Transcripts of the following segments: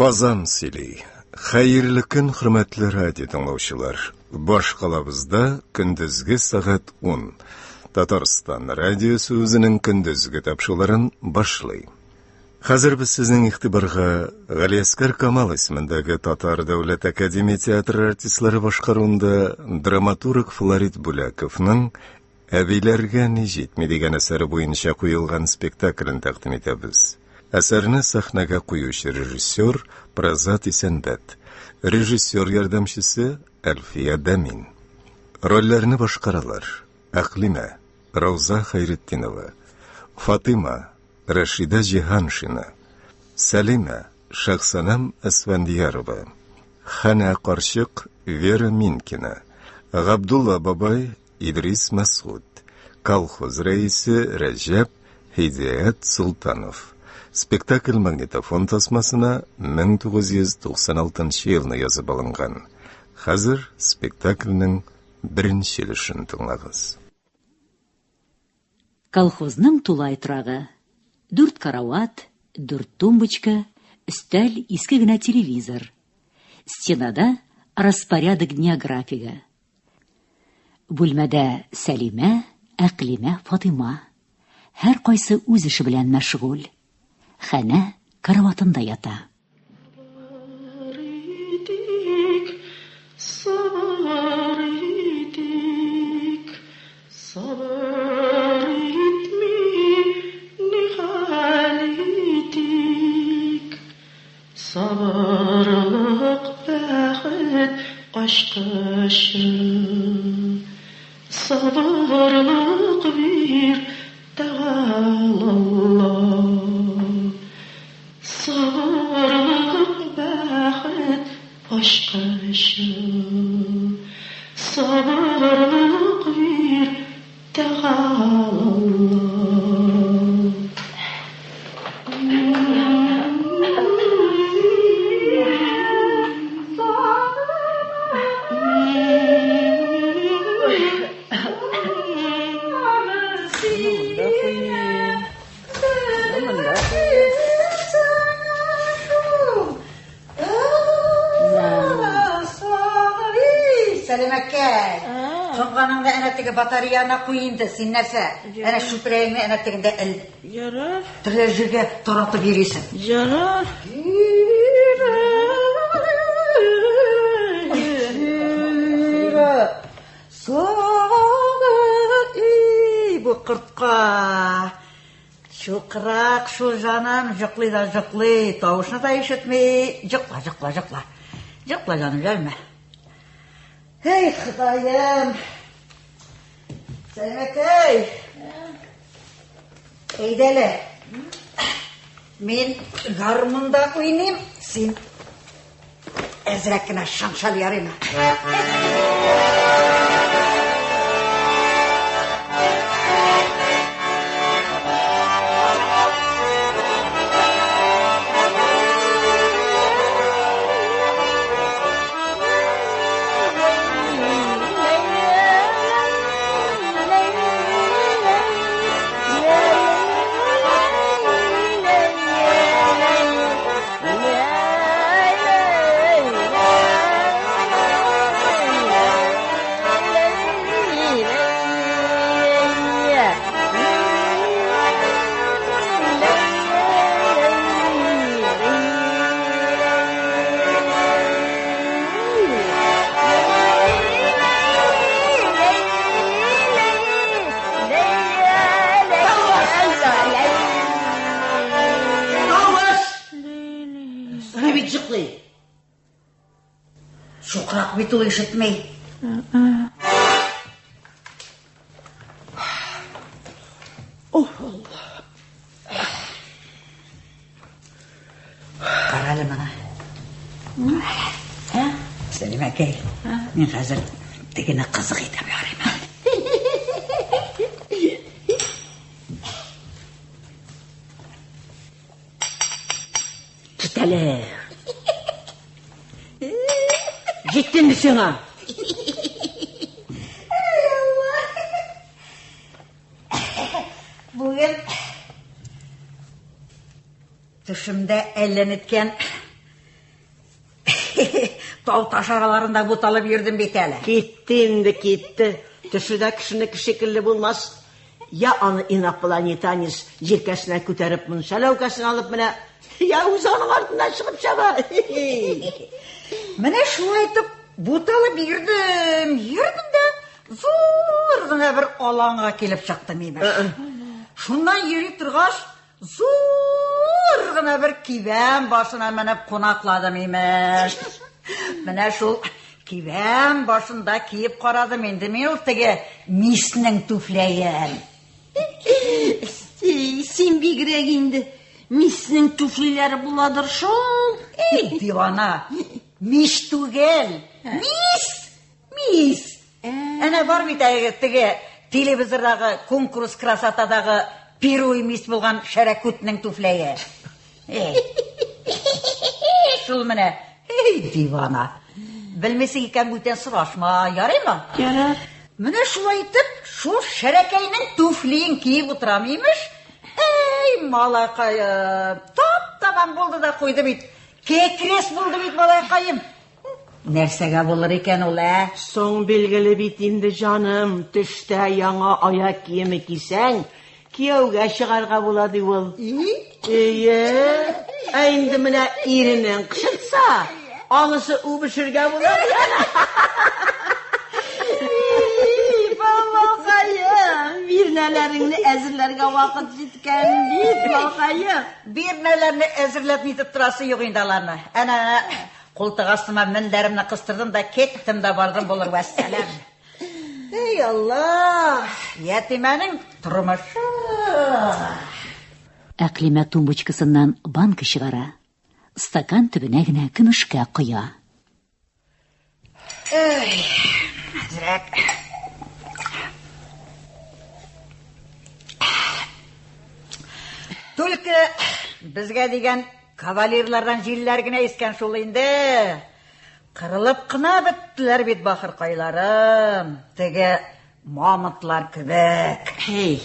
Қазан сөйлей. Хайырлы күн, хөрмәтле радио тыңлаучылар. Баш калабызда көндезге сағат 10. Татарстан радиосы үзенең көндезге тапшыруларын башлый. Хәзер без сезнең игътибарга Галиәскәр Камал исемендәге Татар дәүләт академия театры артистлары башкаруында драматург Флорид Буляковның «Әбиләргә ни җитми» дигән әсәре буенча куелган спектаклен тәкъдим итәбез. Әсәрне сәхнәгә куючы режиссер Празат Исәнбәт, режиссер ярдәмчесе Әлфия Дәмин. Рольләрне башкаралар: Әклимә Рауза Хайретдинова, Фатыма Рашида Җиһаншина, Сәлимә Шахсанам Әсфәндиярова, Хана карчык Вера Минкина, Габдулла бабай Идрис Масгуд, колхоз рәисе Рәҗәп Һидаят Султанов. Спектакль магнитофон тасмасына 1996 елны язып алынган. Хәзер спектакльнең беренче өлешен тыңлагыз. Колхозның тулай торагы. 4 карават, 4 тумбочка, өстәл, иске генә телевизор. Стенада распорядок дня графига. Бүлмәдә Сәлимә, Әклимә, Фатыма. Һәр кайсы үз эше белән мәшгуль. Хәнә караватында ята. Sabırlık bәхет кашкышы, sabırlık bir Тәгалалла. Sabırlık bәхет кашкышы, sabırlık bir Тәгалалла. Соңғаныңда әнәттегі батареяна қойынды, сен нәрсе? Әнә шүпірәйіңе әнәттегінде әл. Ярар. Түрлі жерге таратып бересің. Ярар. Соғы бұл қыртқа. Шылқырақ, шыл жаным, жүқлы да жүқлы. Тауышына да ешітмей. Жүқла, жүқла, жүқла. Жүқла жаным, жәлме. Ей, Құдайым! Сәлемәкәй! Әйдәлі! Мен гармонда ойнайым, сен әзірәк кенә шаншал ярыйма. Шоқырақ бет ол ешітмей. Қаралы мана. Сәлемәкәй, мен қазір дегені қызық етіп ярайма. Кетәлі. Жеттен бі сеңа? Бүгін түшімді әлленіткен Тау таш араларында буталып йөрдем бит әле. Кетті енді кетті. Түшіда кішінікі шекілі болмас. Я аны инопланетанец желкәсіне көтеріп мұн шәләукәсін алып міне, я өз аның артынан шығып шаба. Менә шулай итеп буталып йөрдем дә, зур гына бер аланга килеп чыктым имеш. Шуннан йөри торгач, зур гына бер кибән башына менеп кунакладым имеш. Менә шул кибән башында киеп карадым инде мин ул теге миснең туфләен. Сен бигрәк инде. Миснең туфлиләре буладыр шул. Эй, дивана, миш түгел, мис. Әнә бар бит теге телевизордагы конкурс красотадагы первый мис булган Шәрәкүтнең туфләе. Шул менә, эй, дивана. Белмәсең икән бүтән сорашма, ярыймы? Ярар. Менә шулай итеп, шул Шәрәкәйнең туфлиен киеп утырам имеш. Эй, малакайым, тап-табан булды да куйды бит. Кекрес булды бит малакайым. Нәрсәгә булыр икән ул, ә? Соң белгеле бит инде жаным, төштә яңа аяк киеме кисәң, кияүгә чыгарга булады ул. Ие, инде менә иренең кышытса, анысы үбешергә булады. Балакайым, бирнәләреңне әзерләргә вакыт җиткән бит, балакайым. Бирнәләрне әзерләп нитеп торасы юк инде аларны. Әнә култык астыма мендәремне кыстырдым да кеттем дә бардым булыр вәссәлам. Эй Аллах, ятимәнең тормышы. Әклимә тумбочкасыннан банка чыгара. Стакан төбенә генә көмешкә коя. Эй, әзрәк. Только безгә дигән кавалерлардан җилләр генә искән шул инде. Кырылып кына беттеләр бит бахыркайларым. Теге мамонтлар кебек. Hey,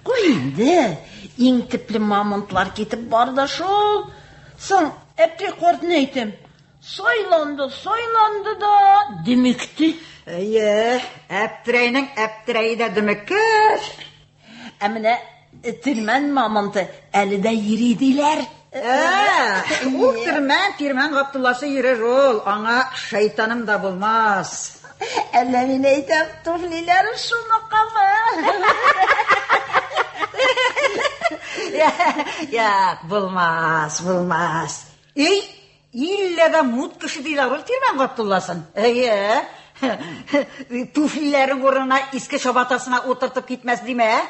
куй инде, иң типле мамонтлар китеп барды шул. Соң әпти кортны әйтем. Сойланды да демекти. Әйе, әптерәйнең әптерәйе дә дөмеккер. Ә менә тирмән мамонты әле дә йөри диләр. Ул тирмән Габдулласы йөрер ул. Аңа шайтаным да булмас. Әллә мин әйтәм, туфлиләре шуныкамы? Ya, bulmaz. Ey, ille de mut kışı değil ağır tирмән Габдулласын. Tuflilerin uğruna iski şabatasına oturtup gitmez değil mi?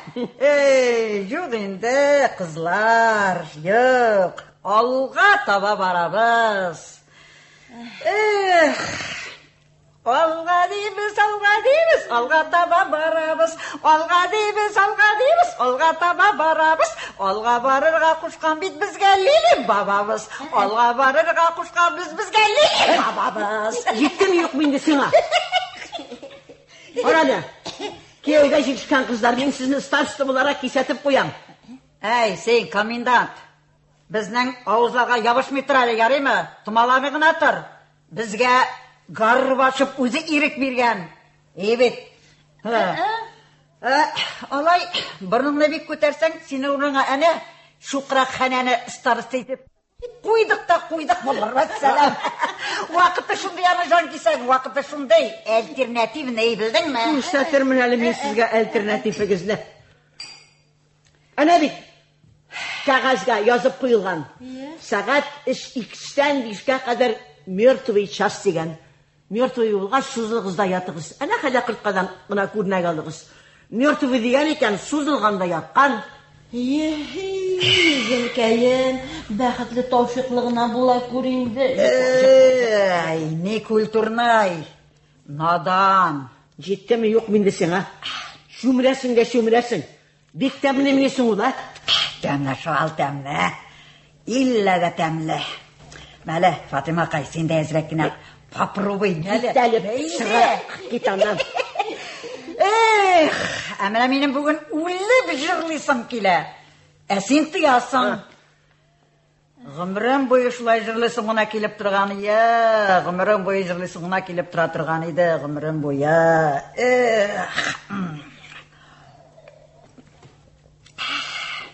Yok indi kızlar, yok. Alga taba barabız. Alga deyimiz, alga taba barabız. Alga deyimiz, alga taba barabız. Alga barırga kuşkan bit bizge lilim babamız. Alga barırga kuşkan bizge lilim babamız. Gittim yok mu indi sana? Orada, köyde çıkan kızlar ben sizin starçlı olarak hissetip koyam. Ey sen komendant, bizden ağızlarga yabışmay turadi, yaraymi? Tumalarni gına tur. Bizge garib açıp o'zi irik bergan. Evet. Alay, burningni bek ko'tarsang, seni o'rniga ana shu qiraqxonani starista etib qo'ydik bo'lar. Vassalam. Vaqtda shunday ana jon kesak, vaqtda shunday alternativ ne bildingmi? Ko'rsatirman hali men sizga alternatifingizni. Ana bek qog'ozga yozib qo'yilgan. Soat 2dan 5ga qadar mертвый час degan. Mертвый bo'lgach suzilg'izda yotig'iz. Ana hali qirqqadan gina ko'rnak oldig'iz. Mертвый degan ekan suzilganda yotgan. Yelkayin, baxtli tavfiqligina bo'la ko'ringdi. Ey, ne kulturnay. Nadan. Jetdimi yo'q menda senga? Shumrasin. Bektamni minесің ular. Təmlə, şual təmlə. İlla da təmlə. Mələ, Fatıma qay, sən də əzrəkinə paprubuy. Gitdəlib, çıra, git andan. Əmlə mənim bugün ulli bir jırlısım kilə. Əsin tiyasın. Гомрем буе шулай җырлыйсың гына килеп торган ие. Гомрем буе җырлыйсың гына килеп тора торган иде. Гомрем буе.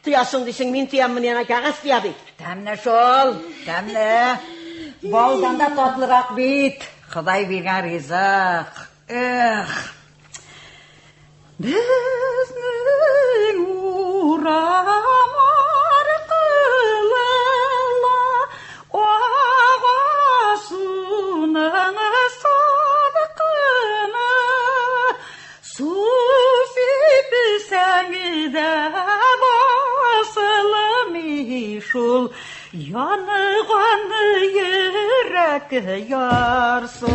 Тыясың дисең, мин тыяммын яңа кәгазь тыя бит. Тәмне шул, тәмне. Балдан да татлырак бит. Ходай биргән ризык. Безнең урам аркылы агасының садыкны су сипсәң дә басылмый шул яныган йөрәк ярсуы.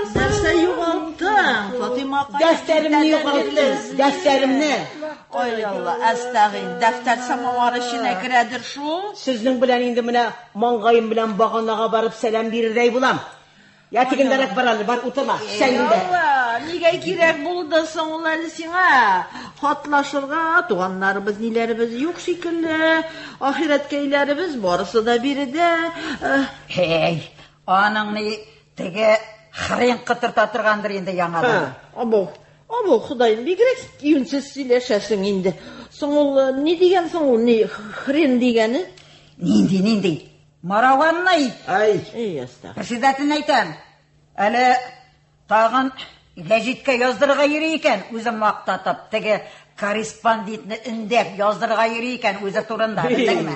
Нәрсә югалттың, Фатима кайда? Дәфтәремне югалттың, дәфтәремне. Ой, Алла, әстәгин, дәфтәр самавар эченә керәдер шул. Сезнең белән инде менә маңгаем белән баганага барып сәлам бирердәй булам. Я тигендәрәк баралар, бар утырма, сәлимдә. Алла, нигә кирәк булды соң ул әле сиңа? Хатлашырга туганнарыбыз, ниләребез юк шикелле. Ахирәткәйләребез барысы да биредә. Хей, аның ни теге хрен кытырта торгандыр инде яңадан. Абу, Худайым, бигрәк юнсыз сөйләшәсең инде. Соң ул ни дигән соң ул ни хрен дигәне? Нинди? Мараванный. Ай, әстәгин. Председатель әйтәм. Әле тагын гәҗиткә яздырырга йөри икән, үзем мактатып, теге корреспондентны индәп яздырырга йөри икән үзе турында, белдеңме?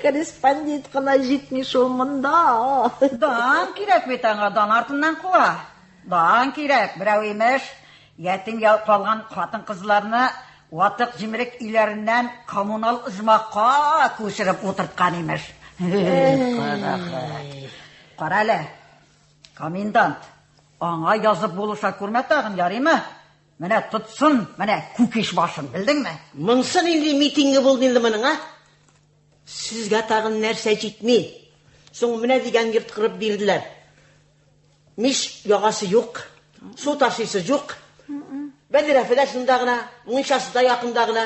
Корреспондент кына җитми шул монда. Дан кирәк бит аңа, дан артыннан куа. Дан кирәк, берәү имеш, ятим калган хатын-кызларны ватык җимерек иләреннән коммунал ижмакка күчереп утырткан имеш. Карале, комендант, аңа язып булыша күрмә тагын, ярыймы? Менә тотсын, менә күкеш башын, белдеңме? Моңсын инде митинги булды инде моның, а? Сезгә тагын нәрсә җитми. Соң менә дигән йорт кырып бирделәр. Миш ягасы юк, су ташыйсы юк. Бәдерәфедә шунда гына, мунчасы да якында гына.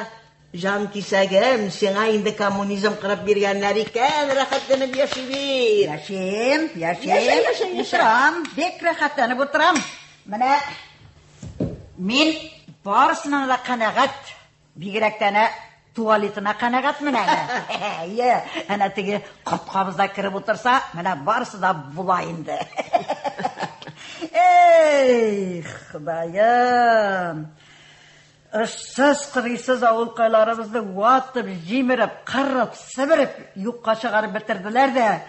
Жан кисәгем, сиңа инде коммунизм кырып биргәннәр икән, рәхәтләнеп яши. Яшим. Утырам, бик рәхәтләнеп утырам. Менә мин барысынан да канәгать, бигрәк тә туалетына канәгатьмен әле. Әнә теге капкабызда киреп утырса, менә барысы да була инде. Эй, Ходаем. Эшсез-кырыйсыз авылкайларыбызды ватып, җимереп, кырып, сибереп, юкка чыгарып бетерделәр дә,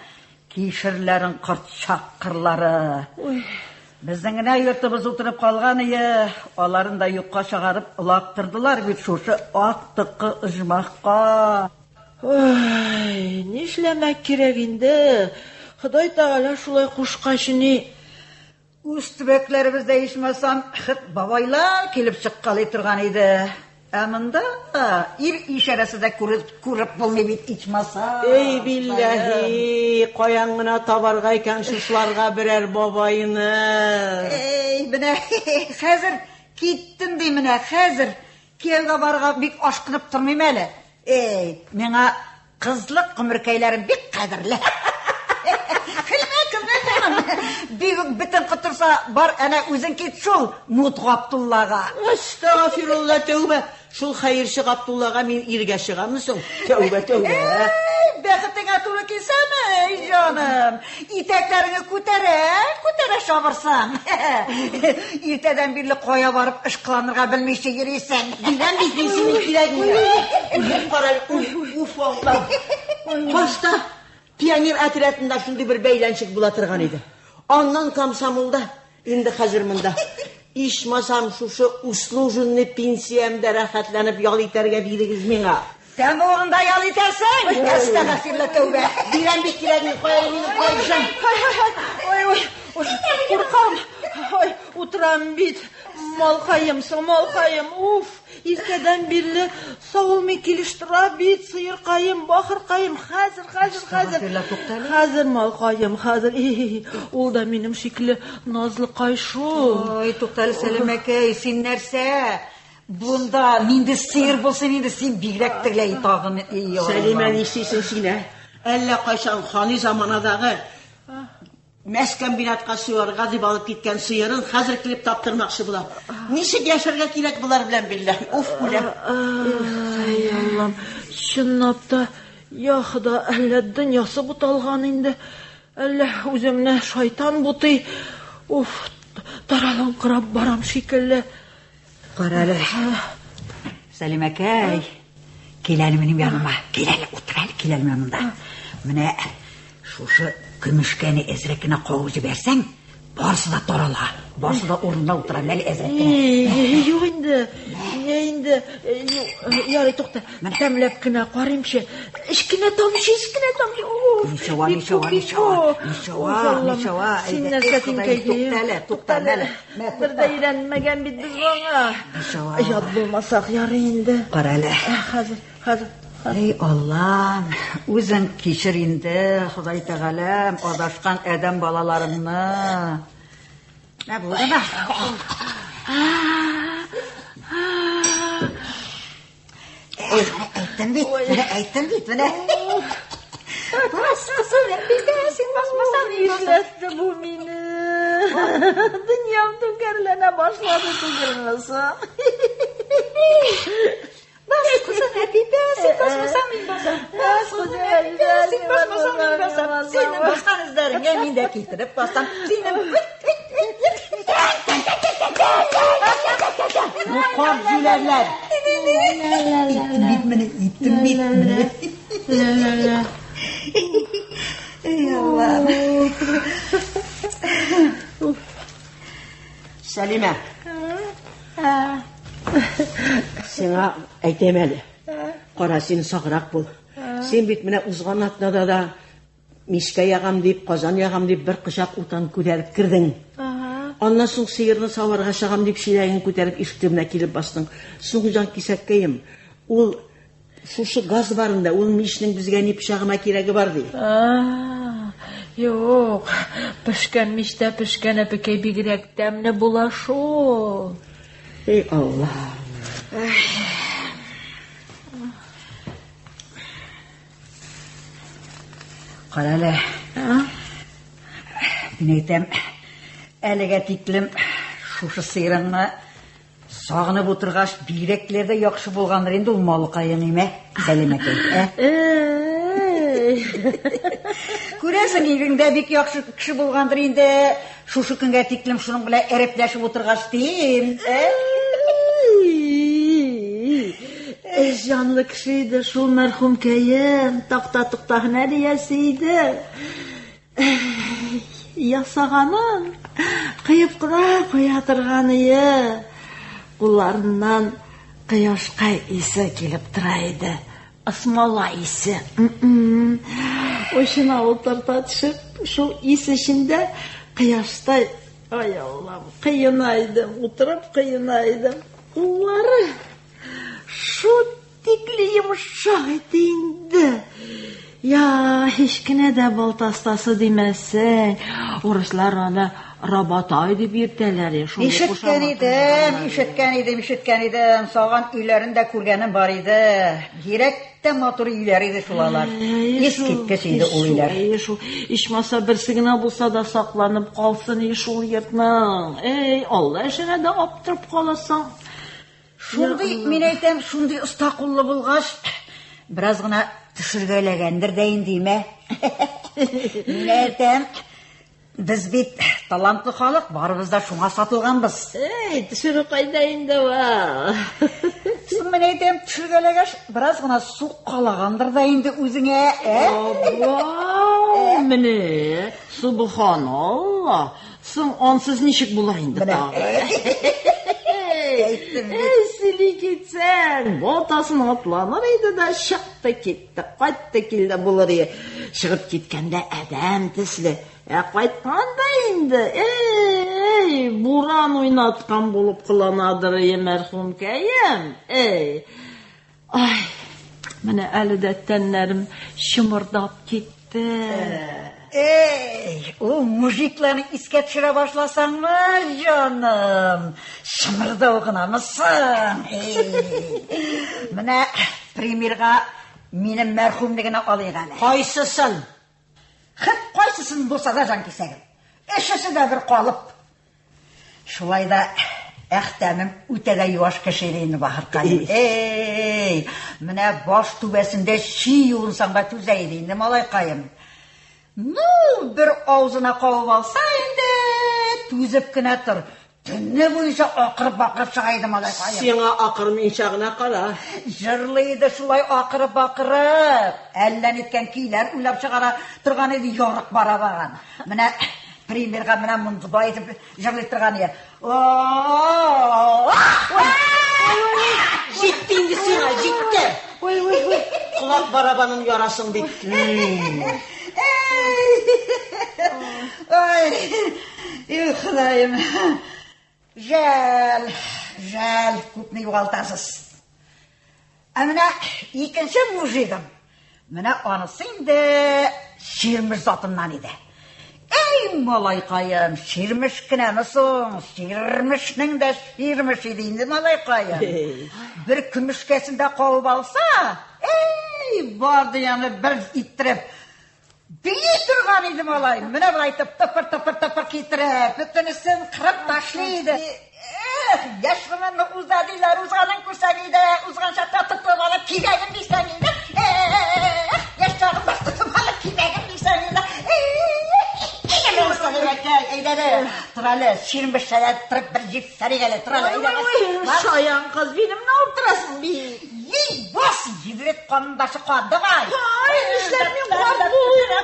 кишерләрен кыртчак кырлары. Безнең генә йортыбыз утырып калган ие, аларын да юкка чыгарып лактырдылар бит шушы актыкы ыжмакка. Ой, нишләмәк кирәк инде? Ходай Тәгалә шулай кушкач ни. Үз төбәкләребездә ичмасам, хит бабайлар килеп чыккалы торган иде. Ә монда ир ишарәсе дә күреп булмый бит ичмаса. Эй билләһи, каян гына табарга икән шушларга берәр бабайны. Эй, менә хәзер киттем ди, менә хәзер кияүгә барга бик ашкынып тормыйм әле. Эй, миңа кызлык гомеркәйләрем бик кадерле. Бик битен кытырса бар, әнә үзең кит шул Мут Габдуллага. Астагфирулла, тәүбә. Шул хәерче Габдуллага мин иргә чыгаммы соң? Тәүбә. Бәхетеңә туры килсәме, җаным? Итәкләреңне күтәрә шабырсаң. Иртәдән бирле кая барып ышкыланырга белмичә йөрисең. Дигән бит синең кирәгеңә. Кара, уф Алла. Башта пионер отрядында шундый бер бәйләнчек була торган иде. Аннан комсомолда, инде хәзер монда. Ичмасам шушы услуженный пенсиямда рәхәтләнеп ял итәргә бирегез миңа. Сән урында ял итәсең? Әстәгъфирулла, тәүбә. Дигән бит кирәгеңә кая мине кайшан. Ой, куркам. Ой, утырам бит. Малкаем, уф. иртәдән бирле савылмый килеш тора бит, сыеркаем, бахыркаем, хәзер. Хәзер малкаем, хәзер. Ул да минем шикле назлыкай шул. Ой, туктале, Сәлимәкәй, син нәрсә? Бунда нинди сыер булсын, инде син бигрәк тегеләй тагын. Сәлимә нишисен сине? Әллә кайчан хани заманадагы Мәскән бинатка суярга дип алып киткән сыерын хәзер килеп таптырмакчы була. Ничек яшәргә кирәк булар белән билләһи? Уф, үләм. Ай, Аллам, чынлап та, яхыда әллә дөньясы буталган инде. Әллә үземне шайтан бутый. Уф, таралыңкырап барам шикелле. Карале. Сәлимәкәй, кил әле минем яныма. Кил әле, утыр әле, кил әле монда. Менә шушы көмешкәне әзрәкенә кагып җибәрсәң, барсы да тарала. Барсы да урында утыра, әле әзрәкенә. Юк инде. Ярый, тукта. Тәмләп кенә карыймчы. Ишкенә тамчы. Ничава. Син нәрсә тинкәйгә? Туктале. Бер дә өйрәнмәгән бит без аңа. Ят булмасак ярый инде. Карале. Хәзер. Ey Allah'ım, үзең кичер инде, Ходай Тәгаләм, адашкан адәм балаларымны. Нә булды да? Әйттем бит, менә. Бас кызым, син басмасаң, Нишләтте бу мине? Дөньям түгәрләнә башлады түгелмесә. Бас кызым, син басмасаң, мин басам. Син басмасаң, мин басам. Синең баскан эзләреңә мин дә китереп басам. Bu kor gülerler. İttim bit. Ey Allah'ım. Сәлимә. Сиңа әйтәм әле. Кара, син саграк бул. Син бит менә узган атнада да мишкә ягам дип, казан ягам дип бер кычак утан күтәреп кирдең. Аннан соң сыерны саварга чыгам дип шиләген күтәреп ишектемә килеп бастың. Соң җан кисәккәем. Ул шушы газ барында, ул мишнең безгә ни пычагыма кирәге бар ди. Юк, пешкән миштә пешкән әпекәй бигрәк тәмле була шул. Ey Allah. Карале. Мин әйтәм, әлегә тиклем шушы сыерыңны сагынып утыргач, бигрәкләрдә яхшы булгандыр инде ул малкайың нимә, Сәлимәкәй, Күрәсең, иреңдә бик яхшы кеше булгандыр инде, шушы көнгә тиклем шуның белән әрепләшеп утыргач дим, Җанлы кеше иде шул мәрхүмкәем, такта һөнәр иясе иде. Ясаганын кыеп кына куя торганы. Кулларыннан кояшка исе килеп тора иде. Асмала исе. Ошына утырта төшеп, шул ис içinde кояшта, ай Аллам, кыйнайдым, утырып кыйнайдым. Куллары шул тикле йомшак иде инде. Я, һичкенә дә балтастасы димәсәң, урыслар аны Рабатай дип йөртәләр. Ишеткән идем, саган өйләрендә күргәнем бар иде. Бигрәк тә матур өйләр иде шулалар. Искиткеч иде ул өйләр. Ичмаса берсе генә булса да сакланып калсын шул йортның. Эй, Алла эшенә дә аптырап каласың. Шундый, мин әйтәм, шундый оста куллы булгач, бераз гына төшергәләгәндер дә индеме? Мин әйтәм, biz bit талантлы халык, барыбыз да шуңа сатылганбыз. Эй, төшерү кайда инде ва? Син мен әйтәм, төшергәләгәч, бераз гына су калагандыр да инде үзеңә, Менә, субханалла. Соң ансыз ничек булыр инде тагы? Сили китсәң, ботасын атланыр иде да чыкты китте, кайтты килде булыр иде. Чыгып киткәндә адәм төсле, Қайтқанда енді, буран ойнатқан болып қыланадыр, мәрхумкәйім. Ай, міне әлі де тәннәрім шымырдап кетті. O mujiklerini isket şıra başlasan mı canım? Şımırda okunamısın. Mine primirga benim merhumligini alayım hele. Qaysısın? Hep qaysısın bolsa da can kesegim. Eşisi de bir kalıp. Şulay da əxtəmim ötədə yuvaş kişiliğini baxır qayım. Mine baş tübesinde şi yolunsan da tüzeyliğini malay qayım. Bir ağzına qavub alsa indi tüzüp kine tur. Tünne boyunca akırıp çıkaydım alay qayım. Sena akırım inşağına qara. Jırlıydı şulay akırıp. Əllen etken kiyler uylap çıkara turgan edi yoruk bara bağın. Mine primerga mine mıntıba etip jırlayıp turgan edi. Jitti indi Sena, jitti. Kulak barabanın yarasın bitti. Ay, Xudoyim. Jal, ko'pni yo'qoltasiz. Ana ikkinchi mujigim. Mana onisi endi Shirmish zotimdan edi. Ey malaykayım, Shirmishkinamisin? Shirmishning da Shirmish edi endi malaykayım. Bir kumushkasida qovib olsa, bordi yana bir ittirib Biyi turgan edim olayım. Mine buraytıp tıpır kitirip, bütünüsün kırıp taşlıydı. Yaşlımını uzadılar, uzanın kursagıydı, uzgan şartta tutup alıp kiregim bilseniydi. Yaşlarım da tutup alıp kiregim bilseniydi. Eyle olsa demek ki, eyledi. Turalı, şirin bir şeye tırıp bir cip sarı gele, turalı, eyledi. Şayan kız, benim ne yaptırasın bir? Bas, yidret kanındaşı kandı gay. Ay, işlerimi kandı oluyor.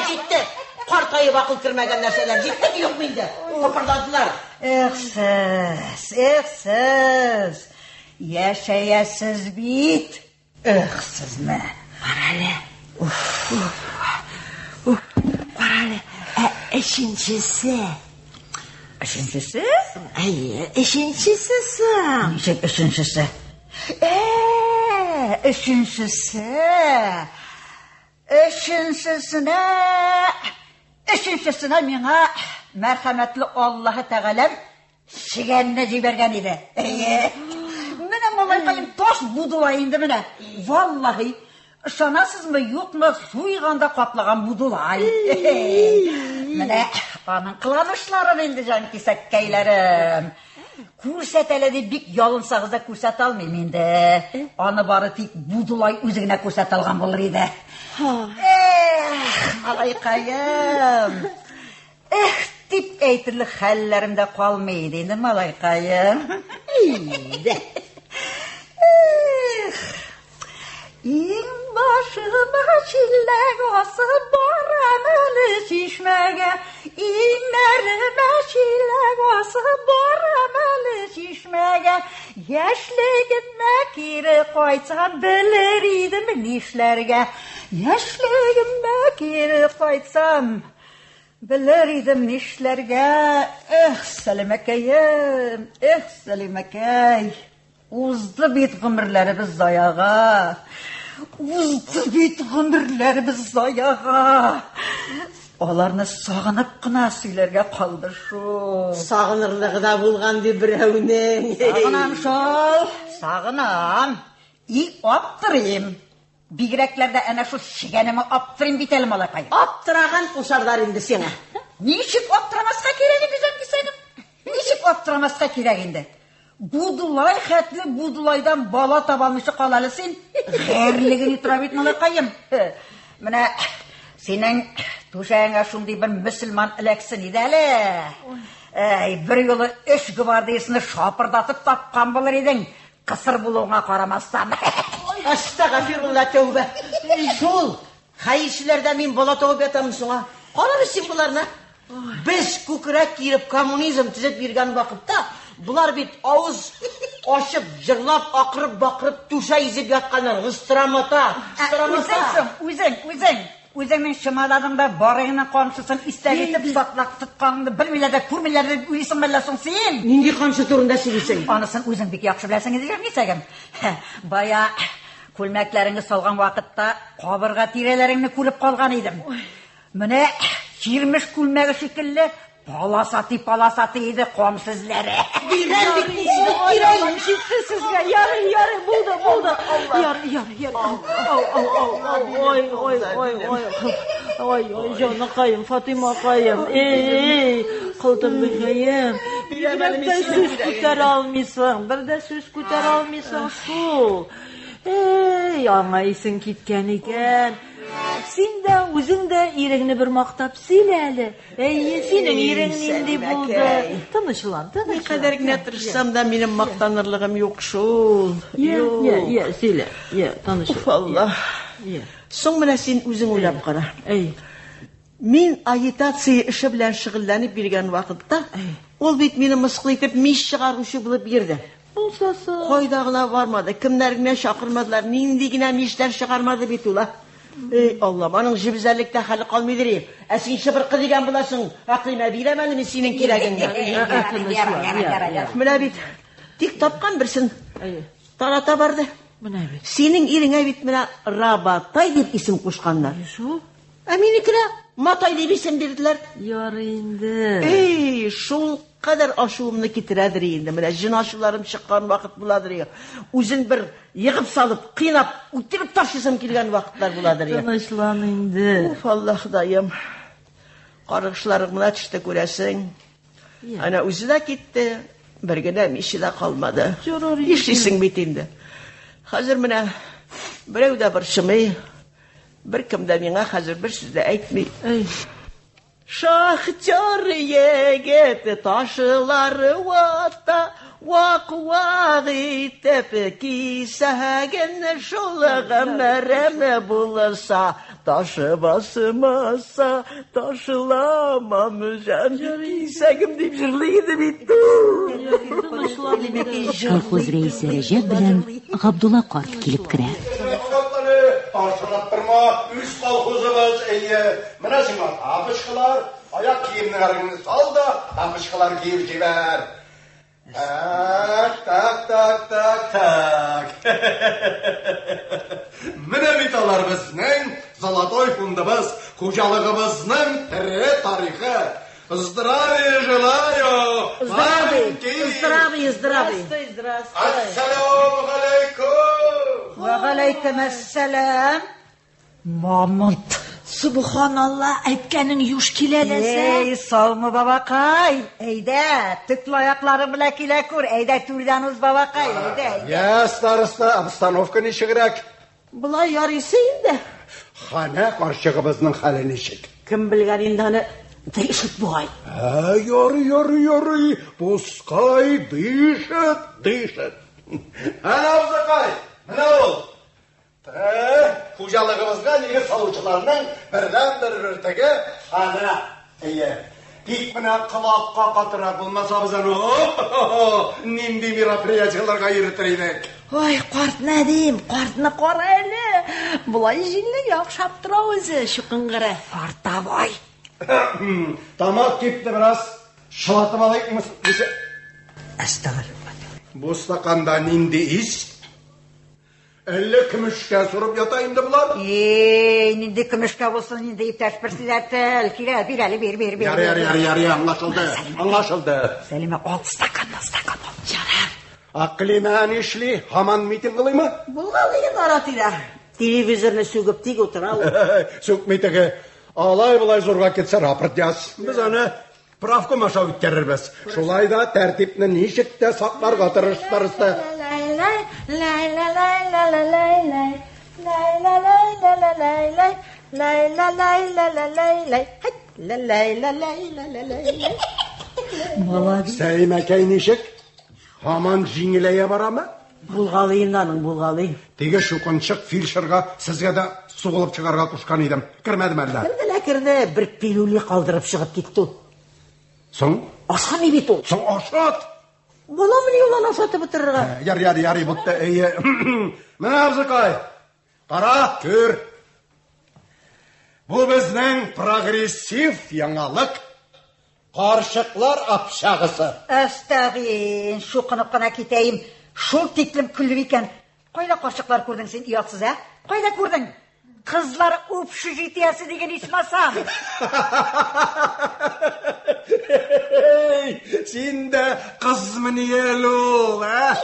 Jitti. Qartayıp akıl kirmegen narsalar jitti mi yok muydu? Toparladılar. Siz. Yaşayasız bit. Siz mi? Parale. Parale. Eşincisi. Eşincisi? Eşincisisin. Neyse eşincisi. Eşincisine mine merhametli Allah-u Teala'm şigenine jibergen idi. Mine malaykayım toş budulayındı mine. Vallahi şanasız mı yok mu suyganda kaplagan budulay. Mine anın kılanışları bildi can kisekkeylerim. Kurseteledi bik yalınsağızda kurset almayayım indi. Anı barı tek budulay üzerine kurset algan bulur idi. Malaykayım. Tip eytirli hallerimde kalmaydı indi malaykayım. İn başıma çillek olsun borameli şişmege. İnlerime çillek olsun borameli şişmege. Yaşlığıma kiri koysam bilirdim nişlerge. Yaşlığıma kiri koysam bilirdim nişlerge. Selimekeyim, Selimekey. Uzdu bit gümürlerimiz zayağa. Uzdu bit gümürlerimiz zayağa. Olarını sağınıp kına söylerge kaldı şu. Sağınırlığı da bulgandı biravne. Sağınam şu. Sağınam. İyi aptırayım. Bigreklerde ene şu şigenimi aptırayım bitelim alakayım. Aptıragan kusardar indi sana. Niçip aptıramazka kirek indi can senin? Niçip aptıramazka kirek indi? Budulay xətli budulaydan bala tabanmışı qalalısın. Gərligini turab etməli qayım. Mənə senin tuşağına şunday bir müslüman iləksin idi hələ. Bir yolu üç gıvardiyasını şapırdatıp tapqan bulur edin. Qısır buluğuna qaramazsan. Astagfirullah tövbe. Şol, hayırşilerde min bala tövbe etamın sonra. Qalarısın bularına. Biz kukurak girip komünizm tüzet birgan vakıpta. Bular bit ağız ашып, жырлап, ақырып, бақырып, туша езіп ятқаннан ғыстырамата. Өзіңнің шымаладыңда барыңның қамшысын истәл етіп, сатлақ тұтқаныңды білмелерді, көрмелерді өйсің білесің сен. Ненде қамшы турында сөйлесең? Анысын өзің бек яқшы білесің едігер несегім. Бая көлмәклеріңді салған вақытта қабырға тирелеріңді көріп қалған едім. Міне 20 көлмәгі шекілі паласаты еді қомсызлары. Сізге, яры, болды. Ой, жанақайым, Фатима қайым. Қылдым бұғайым. Бірде сөз көтер алмайсың, сол. Аңа исің кеткен екен. Сен де, өзің де еріңні бір мақтап сөйләлі. Сенің еріңнен де болды. Тынышлан. Не қадар гіне тырышсам да, менің мақтанырлығым жоқ шол. Сөйлә. Тынышлан. Алла. Соң мына сен өзің ойлап қара. Мен агитация іші білән шығылданып берген вақытта, ол бет мені мысқыл етіп меш шығарушы болып берді. Қойдағына бармады, кімдеріне шақырмадылар, нендегіне мештер шығармады бет ола. Аллам, аның жібізәлікті халі қалмедірі. Әсін шыбырқы деген боласың, ақлима бейремәні мен сенің керегіңді. Мына бет, тек тапқан бірсін, тарата барды. Сенің еріңе бет мына Рабатай деп ісім қошқандар. Әменікіні Матай деп ісім берділер. Яры енді. Шол қадар ашуымны кетіредір енді. Мына жын ашуларым шыққан вақыт бұладыр. Өзін бір еғіп салып, қинап, өттеріп ташысым келген вақыттар бұладыр. Тынышлан енді. Аллах дайым. Қарықшыларың мұна түшті көресің. Ана өзі де кетті, біргіне меші де қалмады. Ешесің бетенді. Қазір мына біреу де бір шымай, бір кімді меңа қазір бір сөзді әйтмей. Шахтер егеті ташылары ватта, вақ-вақ етіп кейсәген жолыға мәрәмі болырса, ташы басымаса, ташылама мүжән, кейсәгім деп жырлайды бетті. Колхоз рейсі Рәҗәп белән Габдулла карт килеп керә. Таршылап тұрма, үз колхозыбыз әйе. Мына сіңа апышқылар, аяқ киімнеріңіз сал да, апышқылар киіп жібер. Так. Міне металар біздің, золотой фундыбыз, қожалығыбызның тірі тарихы. Здравия желаю! Здравый. Ассаламу алейкум! Вағалайкум ассалам. Мамонт. Субханалла, әйткәнің юш келәләсә. Саумы бабақай. Әйдә, түклі аяқлары білә келә көр. Әйдә, түрден ұз бабақай. Я, староста, обстановка нешігірек? Бұлай ярысы енді. Хана қаршығыбыздың халі нешік? Кім білген енді ханы дешіт бұғай. Яры. Пускай дышит. Ана ұзақай, мына ол. Қожалығымызға неге салушыларының бірден-бір үртігі ана. Тек мына қылаққа қатыра болмаса бізен ненде мероприятияларға үйретірейдік. Ой, қарт нәдейм, қартыны қора әлі. Бұлай жинлік яқшап тұра өзі, шықыңғыры. Артабай. Тамақ кепті біраз шылатып алайық. Әстағыр. Бұл стақанда ненде ис? Әлі күмішке сұрып ятайымды бұлар? Ненде күмішке болсын, ненде ептәш бір сіләттіл. Келе, бір әлі, бер. Яры, аңлашылды. Сәлеме, ол стакан. Жарар. Ақлимен ішли, хаман митинг қылай ма? Бұлғалыйын аратыра. Телевизорны сөгіп тек отыра ол. Сөкмейтігі, алай-бұлай зорға кетсе рапорт яз. Біз аны правком аша өткерірбіз. Шулайда тәртіпні нешікті сақларға тырыштарысты. Сәймәкәй нешік? Хаман жеңілеє бара ма? Бұлғалыйынданың бұлғалый. Теге шуқыншық фельдшерға сізге де суғылып шығарға құшқан едім. Кірмәдім әлі. Кірді, бір пилули қалдырып шығып кетті. Соң? Ашқан ебет ол. Соң ашат. Боламын юлан ашатып бітіріға. Ярый, бұтты, Мына Абзыкай, қара, көр. Бұл біздің прогрессив яңалық. Қаршықлар апшағысы. Әстәғин, шуқынып қана кетейім. Шул тиклім күліп екен. Қайда қаршықлар көрдің сен, ұятсыз, ә? Қайда көрдің? Қызлар өпші жетиясы деген исмасам. Сен де қызмын елу, ә?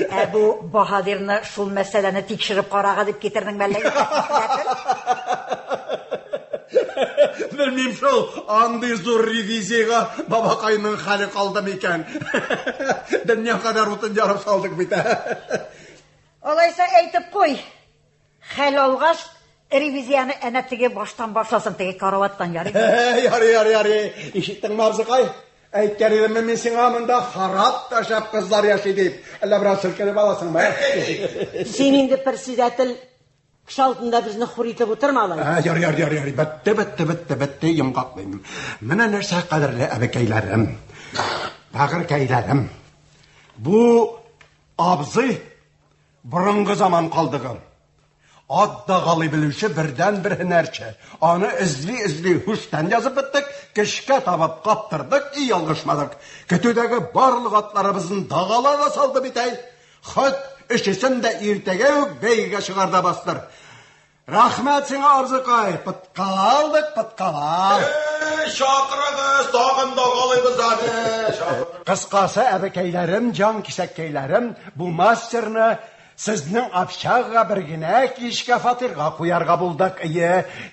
Әбу Бахадирны шул мәселені текшіріп қараға деп кетірдің мәлі. Білмейм шол, андай зор ревизияға бабақайның халі қалдым екен. Дүния қадар ұтын жарып салдық біті. Олайса әйтіп қой. Хәл алғаш, ревизияны әнәтіге баштан башласын теге караваттан яры. Яры. Ишеттің Абзыкай? Әйткер едім мен сен амында харап ташап қызлар яши дейіп. Әлі біраз сілкеліп аласың ба? Сен енді председатель кіш алдында бізді құритып отырма алай. Яры. Бітті, емқақпайым. Міне нәрсе қадірлі әбекейлерім, бағыркейлерім. Бұ абзы бұрынғы заман қалдығы. Adda qalı bilüşü birden bir hünerçi. Anı izli huştan yazıp bittik, kişke tabıp kaptırdık, iyi algışmadık. Kötüdeki barlıq atlarımızın dağalara saldı bitey. Xüt işisin de irtege beyge çıkarda bastır. Rahmet sana Abzыкай, pıtkalaldık. Şakırınız, dağın dağalıyız hadi. Kıskası əbəkeylərim, can kisəkkeylərim, bu masterni sizning apşağa birgine kişke fatirga kuyarga bulduk.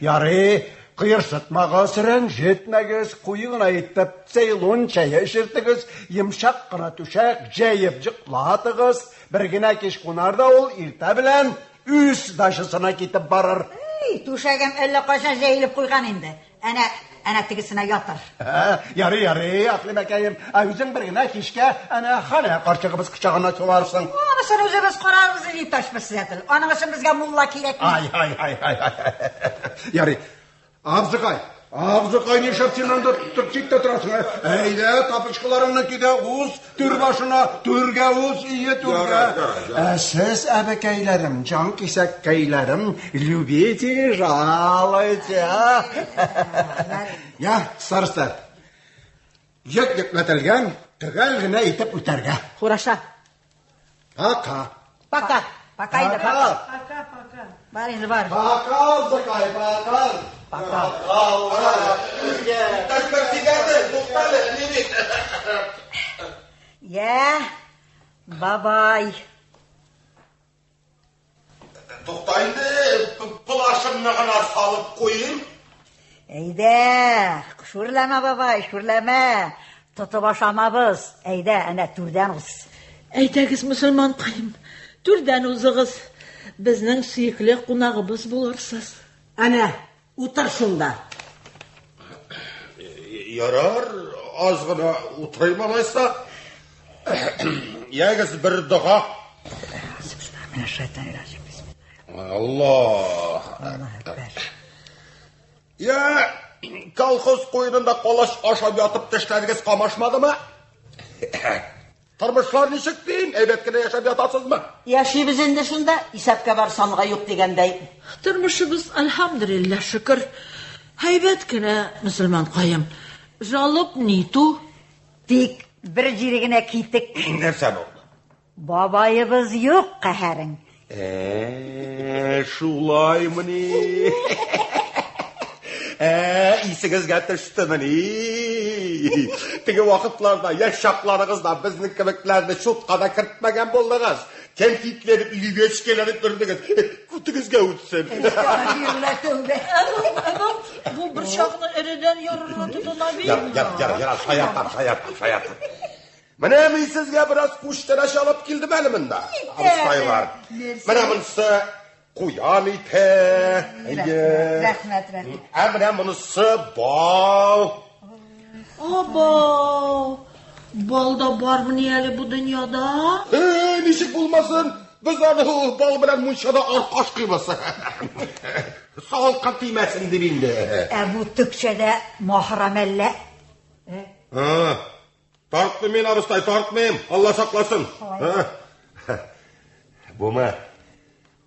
Yarı kıyırsıtmağa siren jetmegiz, kuyuğuna itip Ceylon çayı işirtiniz, yumşaqqına tüşek jeyip jıqlatınız. Birgine kiş kunarda ol irte bilen üs daşısına gitip barır. Tuşagam elle qaşan jeyilip koygan indi. Ana tigisine yatır. Yarı, aklım ekeyim. Özün birgine kişke ana xana qarşığımız kıçağına çoğarsın. Ama sen özümüz kararımızı deyip taşmışsın etil. Onun için bizge mulla kirek mi? Ay. Yarı, Abzыкай ne şapçından da Türkçekte durasın. Eyde tapışkılarını ki de uz, tür başına, türge uz, iyi türge. Siz əbəkeylerim, can kisekkeylerim, lübeti, ralıca. Ya, sarıslar. Yekletilgen, tügelgine itip üterge. Хораша. Paka. Pakaydı. Var indi var. Paka Abzыкай, paka. Ya, babay. Toktaydı, pılaşımına kadar salıp koyayım. Eyde, şurlama babay, şurlama. Tutu başamabız. Eyde, ana türden uz. Әйтәгіз мұсылман қайым, түрден ұзығыз, біздің сүйіклі қунағыбыз боларсыз. Ana, otur şunda. Yarar, azgına oturayım alaysa. Yəgiz bir dua. Bismillahirrahmanirrahim. Allah. Ya, kolxoz koyununda qolaş aşab yatıp dişleriniz qamaşmadı mı? Tarmışlar nişik deyin, eybetkine yaşab yatasız mı? Yaşayımız indi şunda, isapka var sanığa yok degендей. Тұрмышыбыз, alhamdulillah, şükür. Haybetkine, мұсылман қайым, жалып ниту? Tik bir jirigine kitik. Nersen oldu? Babayımız yok qaharin. Şulay mı ne? İsingizge düştü mü ne? Tege vakitlarda yaşaklarınızda bizning kemiklerini şutkada kırtmagan boldunuz. Tenkitlenip, üyügeçkelenip durdunuz. Kutunuzga o'tsin. Bu bir şağını eriden yarırını tutunabil mi? Yara, şayattım. Mene men sizge biraz kuştaraş alıp keldim eliminde. Abzыкайлар. Mene bunisi Quyan ite. Rahmet. Mene bunisi bal. Aba, balda var mı niyeli bu dünyada? Nişik bulmasın. Biz onu bal bilen munşada arkaş kıyması. Salkan tiymesin dibinde. Bu Türkçe'de mahramelle. Тартмайм, абыстай, тартмайм. Алла сақласын. Бұма,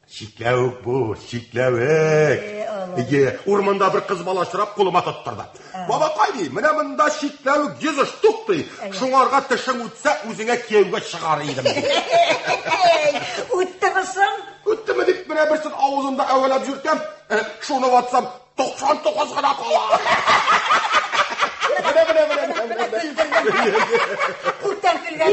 шикләуік бұл, шикләуік. Орманда бір қыз бала шырап қолыма тұттырды. Бабақай дей, міне мұнда шикләуік 100 штук дей. Шуңарға тішің өтсе, өзіңе кеуге шығар едім. Өтті мұсың? Өтті ме деп, міне бірсін ауызымда әуелеп жүртем, шуны батсам 99 ғана қала. Құрттан күлген.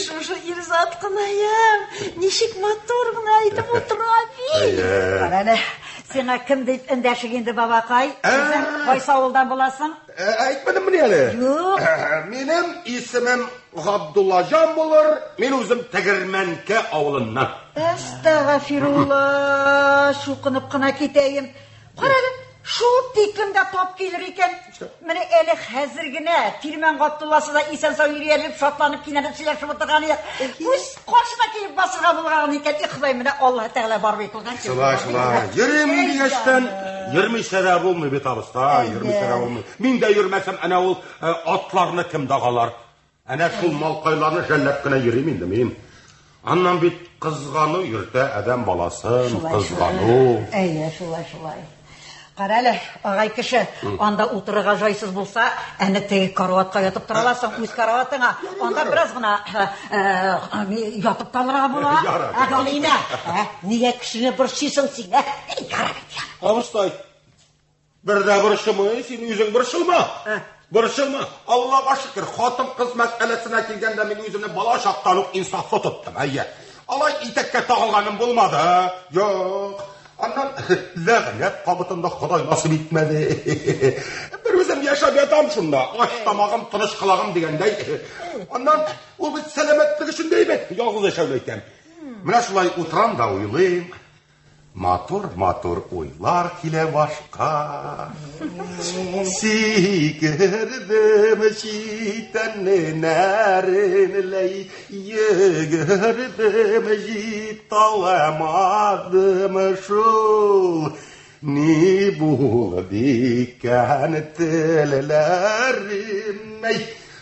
Шушы Ирзат қынайым, нешік мотор ғына айтып отыра бей. Қараны, сена кім деп үндәшігенді бабақай? Сен Қойсауылдан боласың? Айтмадым міне әлі? Жоқ. Менің есімім Ғабдуллажан болыр, мен өзім Тәгірменке ауылынан. Әстағафирулла, шуқынып қына кетейім. Қараны, шуып дейтімді топ келір екен. Міне әлі хәзіргіне Тирмен Ғабдулласы да исен сау үйреліп, шотланып, кейненіп сөйлесіп отырған ек. Өз қошына келіп басыға болған екен. Құдай міне Алла Тәғала бар бей қылған. Шыла, ерем дегештен, ермей шәрә болмай бет абыста, ермей шәрә болмай. Мен де ермәсем, әне ол атларыны кімді қалар? Әне шул малқайларыны жәлләп кіна ерем енді мен. Аннан бет қызғану ерді әдәм баласын, қызғану. Әйе, шулай. Қарәлі, ағай кіші, анда отырыға жайсыз болса, әні тегі каруатқа ятып тұраласың, өз каруатыңа. Анда біраз ғына ятып талыраға бола. Ағалина, неге кішіне бұршисың сен? Абыстай, бірді бұршымы, сен өзің бұршылма? Бұршылма, Аллаға шүкір, қатым қыз мәселесіне келгенде мен өзімді бала шақтанып инсафы тұттым, әйе. Алай итекке тағылғаным болмады, жоқ. Аннан ләғінет қабытында Құдай насып етмеді. Бір өзім яшап ятам шында, аштамағым, тыныш қылағым дегендей. Аннан ол біз сәлеметтік үшін деймін, ялғыз яшаулайтын. Міне шылай отырам да ойлайым. Матур ойлар келе башқа. Сикірдім шитәннен әрінлей, егірдім житаламадым шул. Не болды екен тілілерім,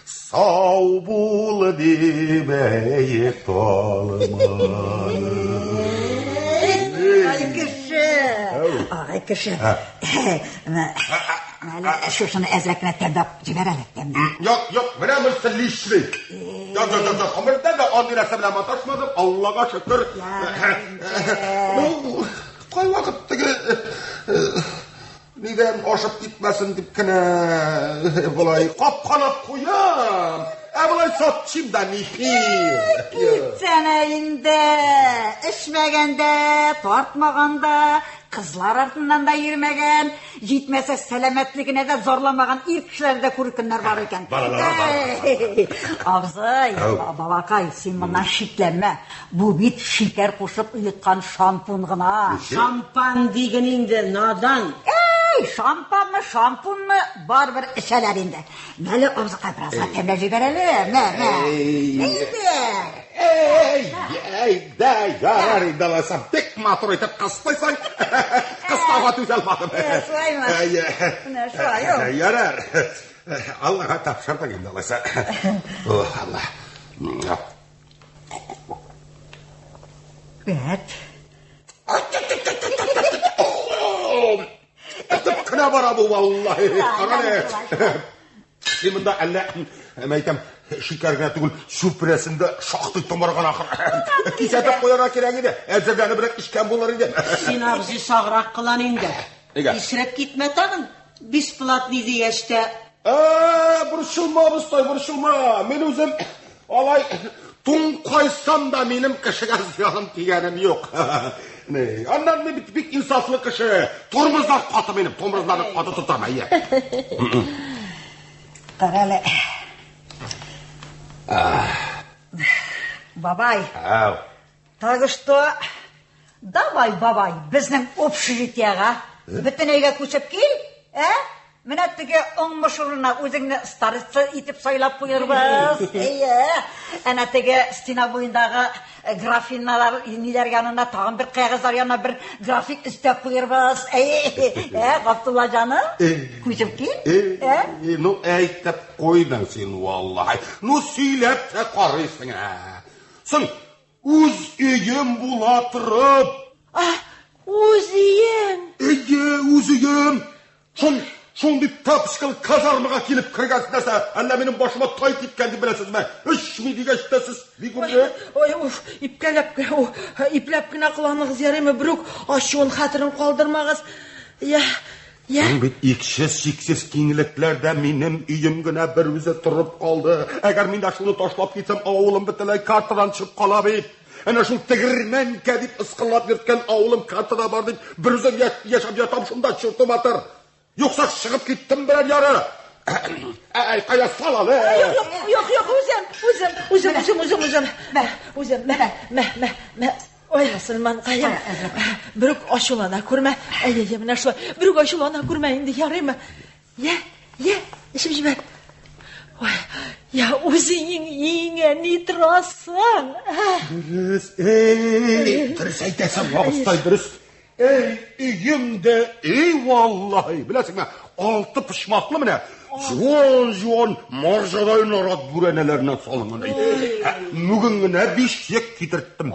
сау болды бәй талмадым. Ағай кіші, шушыны әзірәкіне тәмдап жібер әлі. Yok, міне мүлсі лишли. Жоқ, қымырда да аңыр әсімлі маташмадым, Аллаға шүкір. Қай вақыттығы неден ашып кетмәсін деп кіні бұлай қапқанап қоям. Бұлай сатшым да нехил. Кетсен әйінде, ішмегенде, тартмағанда, қызлар артынан да ермеген, жетмесе сәлеметлігіне де зорламаған иркішілерді көрікінлер бар екен. Абзай, бабақай, сен мұнан шикленме. Бұл бет шекер қошып ұйытқан шампун ғына. Шампан деген енді надан. Шампунмы, бар бір ішәлер енді. Мәлі абзақай біразға темле жіберелі, Ярар, даласам, тек матур етіп қаспайсаң, қыстауға төз алмадым. Ярар, Аллаға тапшырдың енді алайса. Алла. Бәт. Кіна бара бұл, Аллахи. Қаране. Семінді әлі, мәйтем, шикәргіне түгіл сүпіресінде шақты тұмырған ақыр. Кесетіп қойарға керек еді, әзіргені бірек ішкен болар еді. Сен абзы сағырақ қылан енді. Исіреп кетметағын, бесплатный дейешті. Бұршылма, бұстай, бұршылма. Мен өзім, алай, тұң қайсам да менің кішіге зияным тегенім yok. Аннан мен бік инсафлы кіші. Тұрмыздар қаты менім, тұрмыздарды қаты тұтам, әйе. Қаралы. Бабай. Так что, давай, бабай, біздің общежитияға, бүтін өйге көшіп кел, Менә теге оңмышырына үзеңне староста итеп сайлап куербыз. Әнә теге стена буендағы графиналар ниләр янына тагын бер кәгазьләр янына бер график өстәп куербыз. Габдулла җаным, күчеп кил. Ну әйтеп куйдың син валлаһи. Ну сөйләп тә карыйсың. Соң үз өйем була торып. Үз өең. Үз өйем. Шундый тапышкыл казармага килеп киргәнсез нәрсә, әллә минем башыма тай типкән дип беләсезме? Эшми дигәч тә сез бигүрә. Ипләп кенә кыланыгыз ярыймы, брук, ачуын хәтерен калдырмагыз. Бит иксез киңлекләрдә минем өем генә бер үзе торып калды. Әгәр мин дә шуны ташлап китсәм, авылым бөтенләй картадан чыгып кала бит. Әнә шул тегермәнкә дип ыскыллап йөрткән авылым картада бар дип, бер үзем яшәп ятам шунда чыртып атыр. Юкса чыгып киттем берәр яры. Кая салалы. Үзем. Ой, Сылман каям. Брук ачулана күрмә. Менә шулай. Брук ачулана күрмә инде ярыймы? Ишеп җибәр. Ой, үзеңнең иңә ни торасың? Дөрес әйтәсең, вакыттай дөрес. Өйемдә, валлаһи, беләсеңме, 6 пышмаклы менә, жуан маржадай нарат бүрәнәләреннән салынган. Бүген генә 5 ек китерттем. 5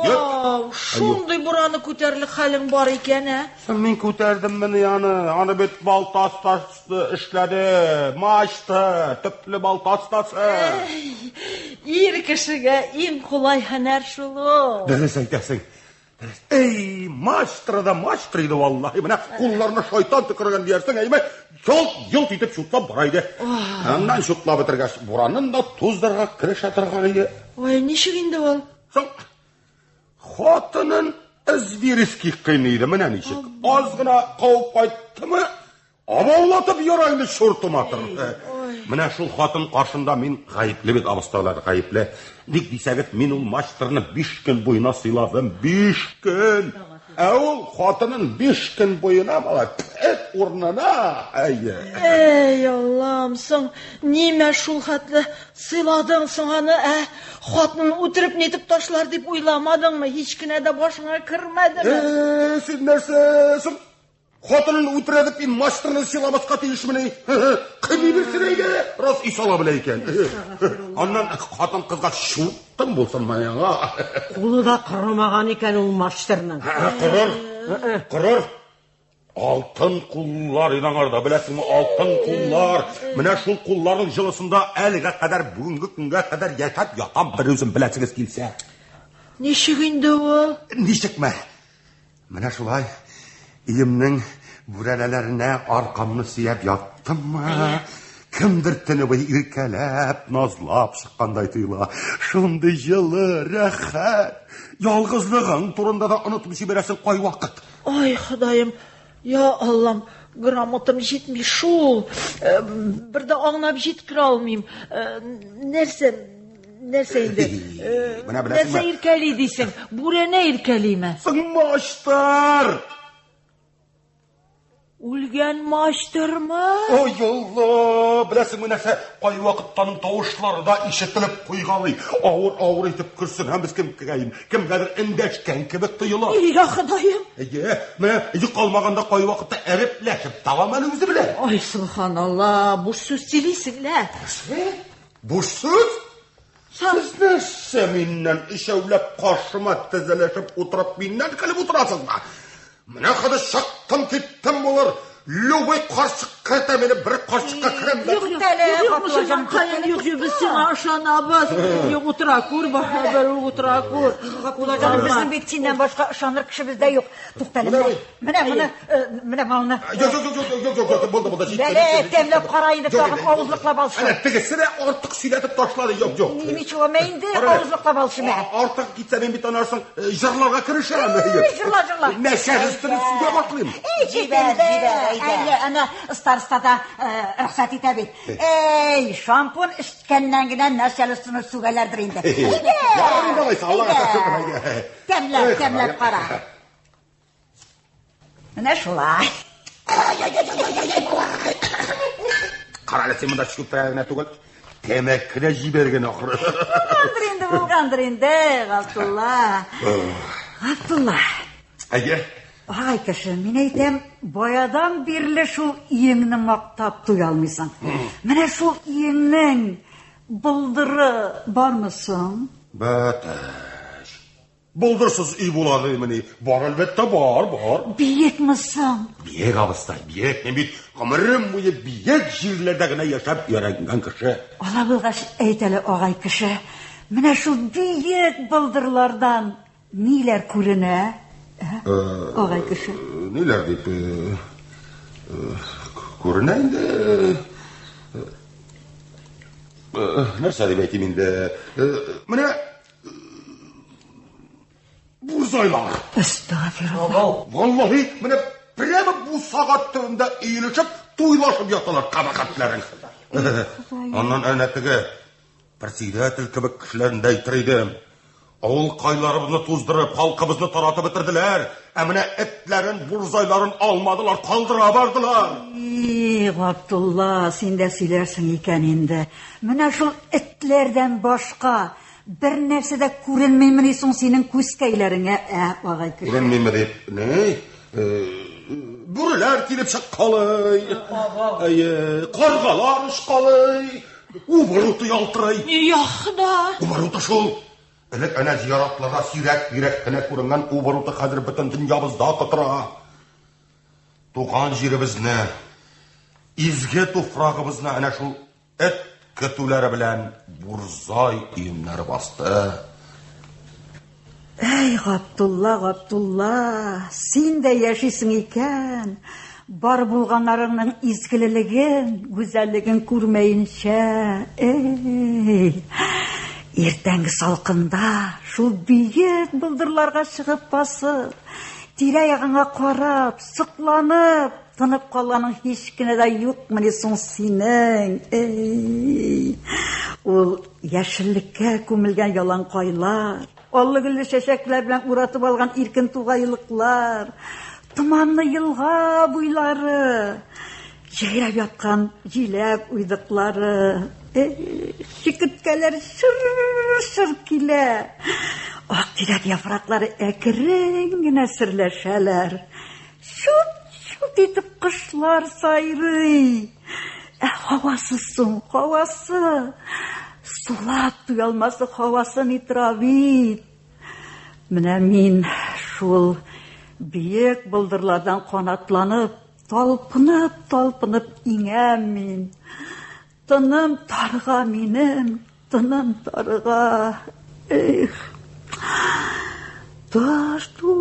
ек. Шундый бураны күтәрлек хәлең бар икән, Мин күтәрдем менә аны бит балтастасы эшләде, мачта, төпле балтастасы. Ир кешегә иң кулай һөнәр шул. Дөрес әйтәсең. Мастер иде валлаһи. Менә кулларына шайтан тыкырган диярсең, йолт итеп шутлап бара иде. Аннан шутлап бетергәч, буранын да туздырга керешә торган иде. Ой, ничек инде ул? Хатынын извириски кыйный иде, менә ничек. Аз гына кауып кайттымы, абаулатып ярайды шуртыматыр. Менә шул хатын каршында мин гаепле бит, абысталар гаепле. Ник дисәгез, мин ул мастерны 5 көн буена сыйладым, 5 көн. Ул хатынын 5 көн буена бала урнына. Аллам, соң нимә шул хәтле сыйладың соң аны, хатынын үтереп нитеп ташлар дип уйламадыңмы? Һич кенә дә башыңа кермәдеме? Син нәрсә? Хатынын үтереп ин мастерны сыйламаска тиешмени? Кыймый бирсәйге, раз исала белә икән. Аннан хатын кызга шуттым булсын маяга. Кулы да кырмаган икән ул мастерның. Кырыр. Алтын куллар инаңарда, беләсеңме, алтын куллар. Менә шул кулларның җылысында әлегә кадәр, бүгенге көнгә кадәр ятап ятам, бер үзем беләсегез килсә. Ничек инде ул? Ничекме? Менә шулай өемнең бүрәнәләренә аркамны сөяп яттыммы? Кемдер төне буе иркәләп, назлап чыккандай тоела. Шундый җылы, рәхәт. Ялгызлыгың турында да онытып җибәрәсең кайвакыт. Ой, Ходаем, я Аллам, грамотам җитми шул. Бер дә аңлап җиткерә алмыйм. Нәрсә инде? Нәрсә иркәли дисең? Бүрәнә иркәлиме? Сыңмаштар! Үлгән мачтырмы? Ой, Алла! Беләсеңме нәрсә? Кайвакыттан тавышлары да ишетелеп куйгалый. Авыр итеп күрсен, һәм без кемгәдер эндәшкән кебек тоела. Я Ходаем! Менә йокалмаганда кайвакытта әрепләшеп табам әле үзе белән. Ой, субханалла, буш сүз сөйлисеңләр. Буш сүз? Сез нәрсә миннән ишәүләп каршыма тезелешеп утырып миннән көлеп утырасызмы? Менә хәзер чактым киттем булыр. Любой карчыкка да мине бер карчыкка керәм. Юк, без сиңа ышанабыз. Юк, утыра күр, бер утыра күр. Кулаҗан, безнең бит синнән башка ышаныр кешебез дә юк. Туктале. Менә малны. Юк, булды. Бәле, тәмләп кара инде, тагын авызлыклап алсын. Әнә тегесенә артык сөйләтеп ташлады. Юк. Ничего инде авызлыклап алсын. Артык китсә мин бит анарсың җырларга керешәм. Җырла. Нәрсә үстенеп сүзгә башлыйм. Җибәр. Ana starostada рөхсәт итә бит. Шампун эчкәннән генә нәрсәле суны сүгәләрдер инде. Тәмләп кара. Менә шулай. Қара сен мұнда шығып тұрағына түгіл, темекіне жіберген ақыры. Болғандыр енді, Ғабдулла. Ғабдулла. Әйе? Ағай кіші, мен айтам, баядан берлі шул еңні мақтап тұй алмайсың. Міне шул еңнің бұлдыры бармысың? Бәтәш. Бұлдырсыз үй болады міне. Бар әлбетті, бар. Биек мысың? Биек абыстай, биек. Мен бейт қымырым мұйы биек жерлердегіне яшап үйренген кіші. Ола бұлғаш әйтелі ағай кіші. Міне шул биек бұлдырлардан нелер көріне? Ағай кіші. Нелер деп көріне енді? Нәрсе деп әйтем енді? Міне бұрзайлар. Estağfirullah. Vallahi mine prema bu saatte eğilişip tuylashib yotalar qabaqatlaring. Ondan anatiga председатель kibik kishilarni aytirdim. Avul qaylarimizni to'zdirib, xalqimizni taratib bitirdilar. Amina itlarin, burzaylarin almadılar, qaldıra bardılar. Abdullah, sen de söylersin iken endi. Mine şul itlerden başka bir нәрсе de көрінмеймін есің сенің көзкәйлеріңе, ағай кіші. Көрінмеймі деп, не? Бүрілер келіп шыққалай, қарғалар ұшқалай, убаруты ялтырай. Яқда. Убаруты шул. Әлік әне зияратларға сирек кіне көрінген убаруты қазір бүтін дүниябызда қытыра. Туған жерімізні, изге туфрағымызны әне шул әт көтулері білән бурзай үйімлері басты. Әй, Ғабдулла, сен де яшисің екен. Бар болғанарыңның изгілілігін, güzelligін көрмейінше. Ертеңгі салқында шул биік бұлдырларға шығып басып, тираяғыңа қарап, сұқланып, тынып қалғаның ешкіне де yok міне соң сенің. Ол яшілlikке көмілген яланқайлар, аллы гүлі шешеклер білән уратып алған иркен туғайлықлар, тұманны йылға буйлары, жайрап ятқан жиләп уйдықлары, шикіткәлер шыр-шыр келе, ақ тирәк яфраклары әкірен генә сірләшәләр, шут етіп қышлар сайрый. Havası soğuk, havası. Sulap duyalması havası nitrabit. Mine min şul büyük bıldırlardan kanatlanıp, talpınıp inem min. Tınım tarığa minim, tınım tarığa. Taş tuğayqa.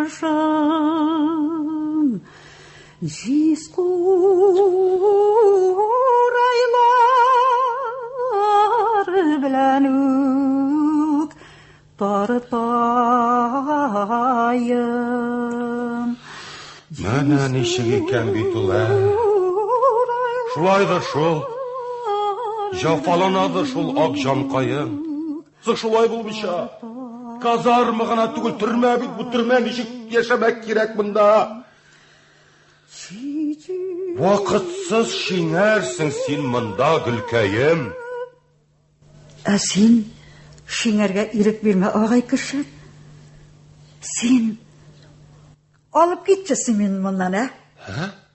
Hayqamışım Jiz quraylar Bilenuk tartayım Mana nişik ekan bitula Şulaydır şul Jafalanadır şul akşamqayım Şulay bulmuşa Kazarmı gana tügül türme bit bu türme nişik yaşamak gerek bunda Vakitsiz şiңersin sen mında gülkayım Sen şiңerge irik verme ağay kişi Sen alıp gitçesin men bundan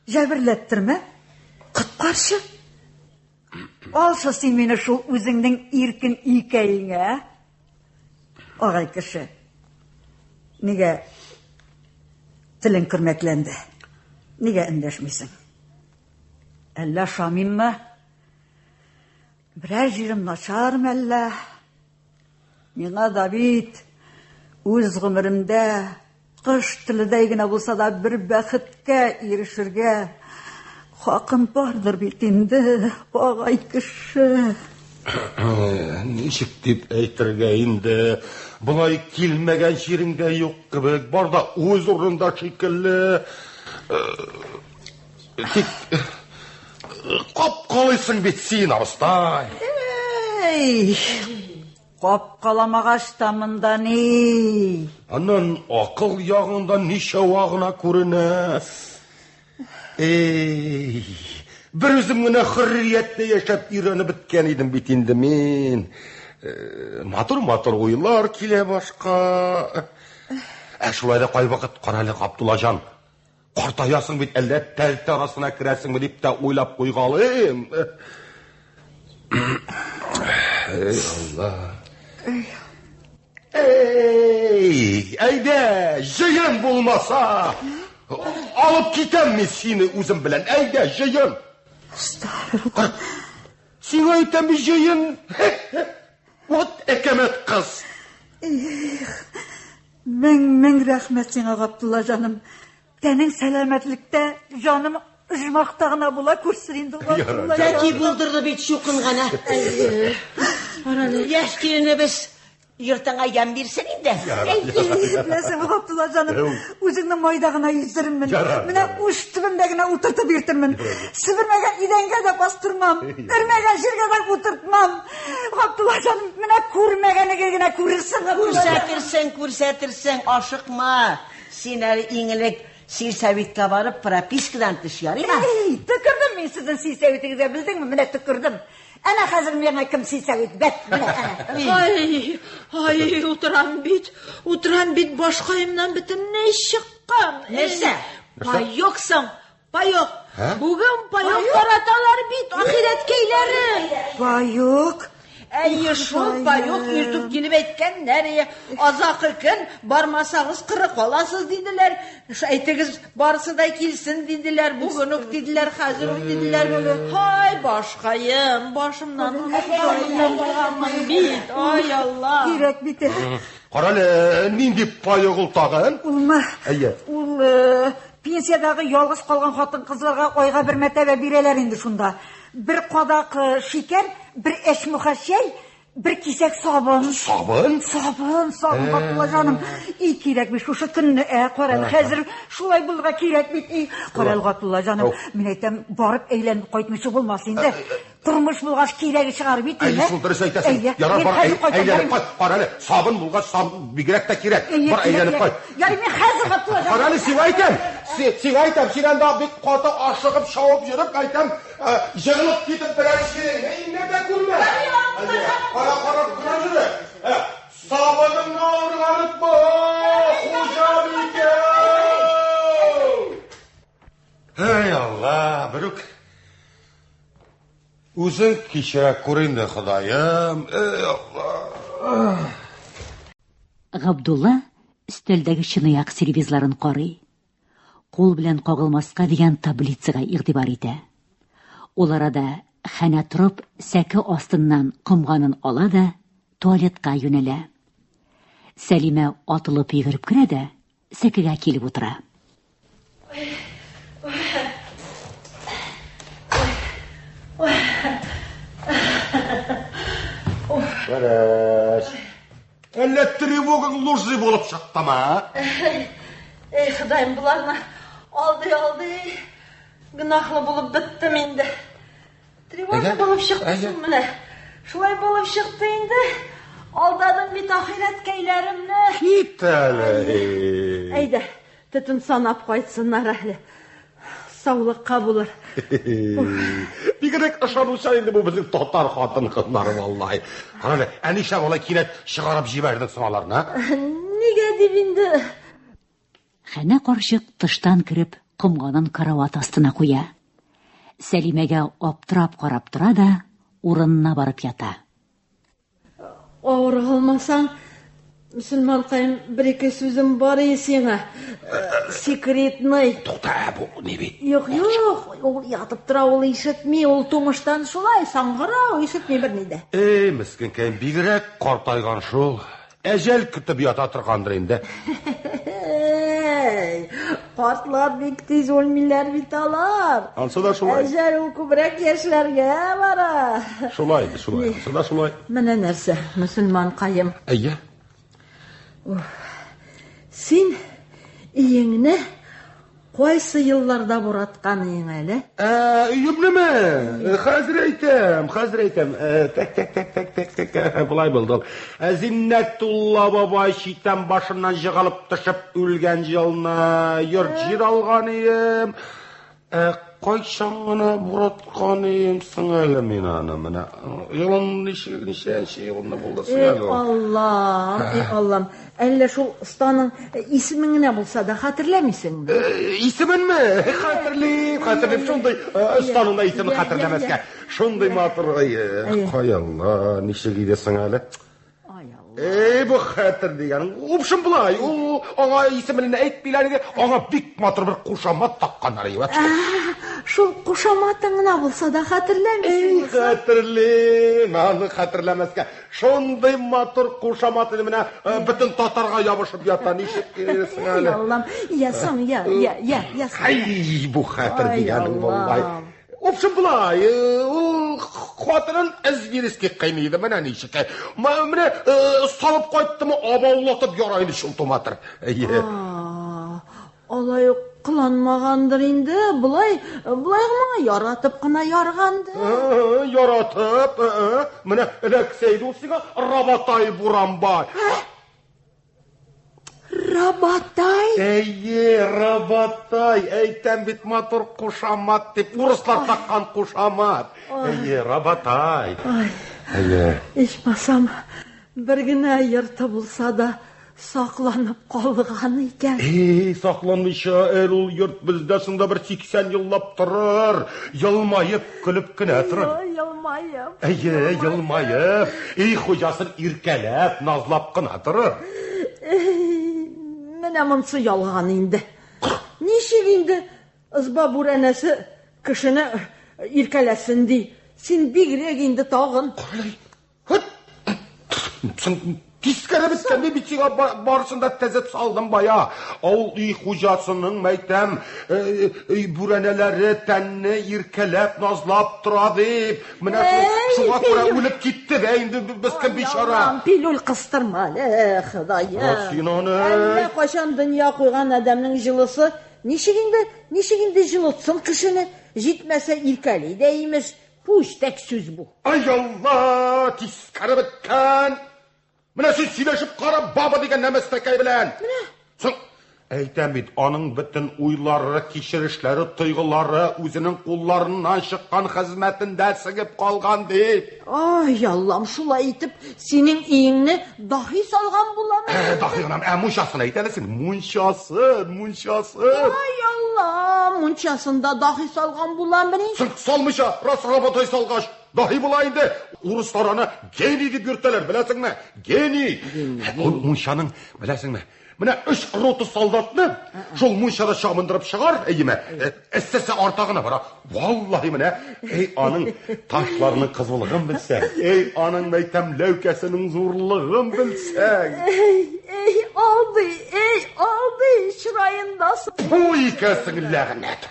Jabirlettirme Kıtkarşı Alsa sen meni şu özüңнің irkin икәйіңе Ağay kişi Nege tilin kürmeklendi Nege endeşmişsin Əlla şamim mi Birer jirim naşarım əlla Mina da bit Öz gümürümde Kış tilideygine bulsa da bir bəxitke erişirge Hakkım vardır bitindi, ağay kişi. Nişik deyip eytirge indi. Bulay kilmegen şiringe yok gibi. Barda öz orunda şekilli. Тик қап-қалайсың бет сен, абыстай. Ей, қап-қаламағаш тамында не? Анан ақыл яғында неше уағына көріне. Ей, бір өзім ғына хұрриятте яшап үйрені біткен едім бетінді мен. Матыр-матыр ойлар келе башқа. Әшілайда қай вақыт қаралы Ғабдуллажан. Қартаясың бет әлі тәлті арасына кірәсің бе деп те ойлап қойғалым. Ей, Алла. Ей, әйде, жиын болмаса, алып кетем мен сені өзім білен. Әйде, жиын. Сен айтам бе жиын? Вот әкемет қыз. Мен рахмет сеңа, Ғабдулла жаным. Тәнің сәләмәтлікте жаным ұжмақтағына бола көрсірінді, Ғабдулла. Тәки бұлдырды бет шуқынғана. Яш келіне біз ертаңа ям берсін енді. Білесің, Ғабдулла жаным, өзіңнің майдағына ездіріммін. Міне ұш түбіндегіне ұтыртып ертірмін. Сібірмеген иденге де бастырмам. Үрмеген жерге де ұтыртмам. Ғабдулла жаным, міне көрмегені келгіне көрірсің. Көрсәтірсің, ашықма. Сен әлі еңілік сельсоветке барып пропискадан түш ярай ма? Түкірдім мен сіздің сельсоветіңізге, білдің ме? Міне түкірдім. Әне қазір менің кім сельсовет бәт. Ай, отырам бит башқайымнан бітімне шыққан. Нәрсе? Пайоқсың, пайоқ. Бүгін пайоқ бараталар бит, ақирет кейлері. Пайоқ? Әйе, шол пайоқ ертіп келіп әйткен нәре. Азақы күн бармасағыз қырық оласыз дейділер. Әйтігіз барсыдай келсін дейділер. Бүгін үк дейділер, қазір үк дейділер. Ай, башқайым, башымнан ұнықтайымнан бағамын бит. Ай, Алла. Керек біті. Қаралы, ненде пайоқ ұлтағын? Ұлма. Әйе. Ұл пенсиядағы ялғыз қалған қатын қызларға ойға бір мәтәбе берелер енді шunda. Bir qadak şeker, bir eş muhaşel, bir kisek sabun. Sabun? Sabun Ғабдулла жаным. İyi kerekmiş şu günü Qoral. Hazır şulay bulga kerekmiş. Qoral Ғабдулла жаным. Men aytam barıp eğlenip qaytmışı bolmasın indi. Turmuş bulgaç keregi çıgarıp iti. Әйе, сол дұрыс айтасың. Ярар бар, әйленіп қой. Қаралы, сабын bulgaç бигерек те керек. Бар әйленіп қой. Yani men hazır Ғабдулла жаным. Қаралы, сен айтам, сен анда бек қаты ашығып, шауып жүріп, айтам, жығылып кетіп бірәс керек. Нәді көрме? Қара жүрі. Сабының ауырғанып ба, қожа беке. Ей Алла, бірік. Өзің кешірек көрінді, Құдайым. Ей Алла. Ғабдулла үстелдәге чынаяк сервизларын карый. Кул белән кагылмаска дигән таблицага игътибар итә. Ул арада хәнә торып, сәке астыннан комганын ала да туалетка юнәлә. Сәлимә атылып йөгереп керә дә сәкегә килеп утыра. Бәрәш. Әлі тревогаң лужи болып шықты ма? Ей, Құдайым, бұларына алды. Гынахлы болып біттім енді. Тревога болып шықтысың міне. Шулай болып шықты енді. Алдадың бит ақирет кейлерімні. Кит әлі. Әйді, түтін санап қайтсынар әлі. Саулыққа болыр. Бигерек ышануша енді бұл біздің тоқтар қатын қызлары валлай. Қаралы, әнеша олай керет шығарып жібердің сыңаларына? Неге деп енді? Хәнә карчык тыштан кирип, комганын карават астына куя. Сәлимәгә аптырап карап тора да, урынына барып ята. Авыр алмасаң, Müslüman kayın bir-iki sözüm var sena. Sekretный. To'xta, bu ne bit? Yo'q, ol yatib tura, ol eshitmay, ol to'mishdan shulay sang'ira, eshitmay bir nida. Miskin kayn bigrak qortaygan shul. Ajal kutib yota turgandir endi. Qortlar bek tez o'lmaylar bitalar. Ansada shulay. Ajal u ko'proq yoshlarga bora. Shulay. Ansada shulay. Mana narsa, Müslüman qayim. Ayya. Sen iyingni Кайсы елларда бураткан ең әле? Үйімнеме? Хәзер әйтәм. Так. Бұлай болды. Зиннәтулла бабай шитан башынан жығылып тышып өлген жылына жер алған ем. Қайшан ғана бұратқан ем сыңайлы мен аны мына. Жылын неше жылында болды сыңайлы. Аллам. Әллә шул ұстаның исеміңіне болса да хатırlamыйсың бі? Исемен ме? Хатırlayып, шондай ұстаныңда исемін хатırламасқа. Шондай матыр. Қай Алла, неше кейде сыңайлы. Бұл хәтір дегенің, ұпшын бұлай, оңа исеміліне әйтпейлерге, оңа бик матыр бір қушамат таққанар ебәт. Шул қушаматыңына болса да хатırlamыйсың. Хатırlayым, аны хатırламасқа. Шондай матыр қушаматы міне бүтін татарға ябышып ята, нешек кересің әлі. Аллам, ясың. Ай, бұл хәтір дегенің болай. Опшын бұлай, қуатырын әзгереске қаймейді, міне нешек. Міне салып қойттымы, абаулатып ярайды шылтыматыр. Олай қыланмағандыр енді, бұлай ғымаға яратып қына ярғанды. Яратып, міне әләксейді осыға Рабатай Буранбай. Рабатай? Рабатай, әйтәм бит матур қушамат деп, урыслар таққан қушамат. Рабатай. Ешмасам, бір генә ерті болса да сақланып қалған екен. Сақланмыша, ул йорт бізде сында бір 80 еллап тұрыр. Йылмайып, күліп кіне тұрыр. Йылмайып. Хожасын иркәләп, назлап кына тұрыр. Менә монсы ялған инде. Нишек инде ызба бүрәнәсе кешене иркәләсен ди. Син бигрәк инде тагын. Тискәрі біткенде бітсіға барысында тәзіп салдым бая. Ауыл үй хужасының мәйтәм бүрәнәлері тәнні иркәләп, назлап тұра деп. Менә шуға күрә өліп кетті бә, енді бізкен бишара. Пилул қыстырма, Құдайым. Әллә қашан дүния қойған адамның жылысы, нешегінде жылытсын кішіні, жетмәсә иркәлей дейміз. Пуштәк сөз бұл. Ай Алла, тискәрі біткен. Міне сіз сөйлешіп қара баба деген нәместәкәй білән. Соң, әйтәм бит, аның бүтін уйлары, кешірішлері, тойғылары, өзінің қолларынан шыққан қызметінде сігіп қалған деп. Ай, Аллам, шулай етіп, сенің үйіңні дахи салған боламын. Дахи ғанам, мұншасын әйтәлесің, мұншасын. Ай, Аллам, мұншасында дахи салған боламын. Соң, салмыша, рас Рабатай салғаш. Dahi bulaydı. Uruslarına geni deyip yürütteler, bilesің mi? Geni. Munşanın, bilesің mi? Mine 3 rotu saldatını, şol munşada şamındırıp шығар, eyime. Estese artağına bara. Vallahi mine, anın taşlarının kızılığın bilsen. Anın meytem levkesinin zorluğun bilsen. Aldı, şırayındasın. Bu ikesin lağnet.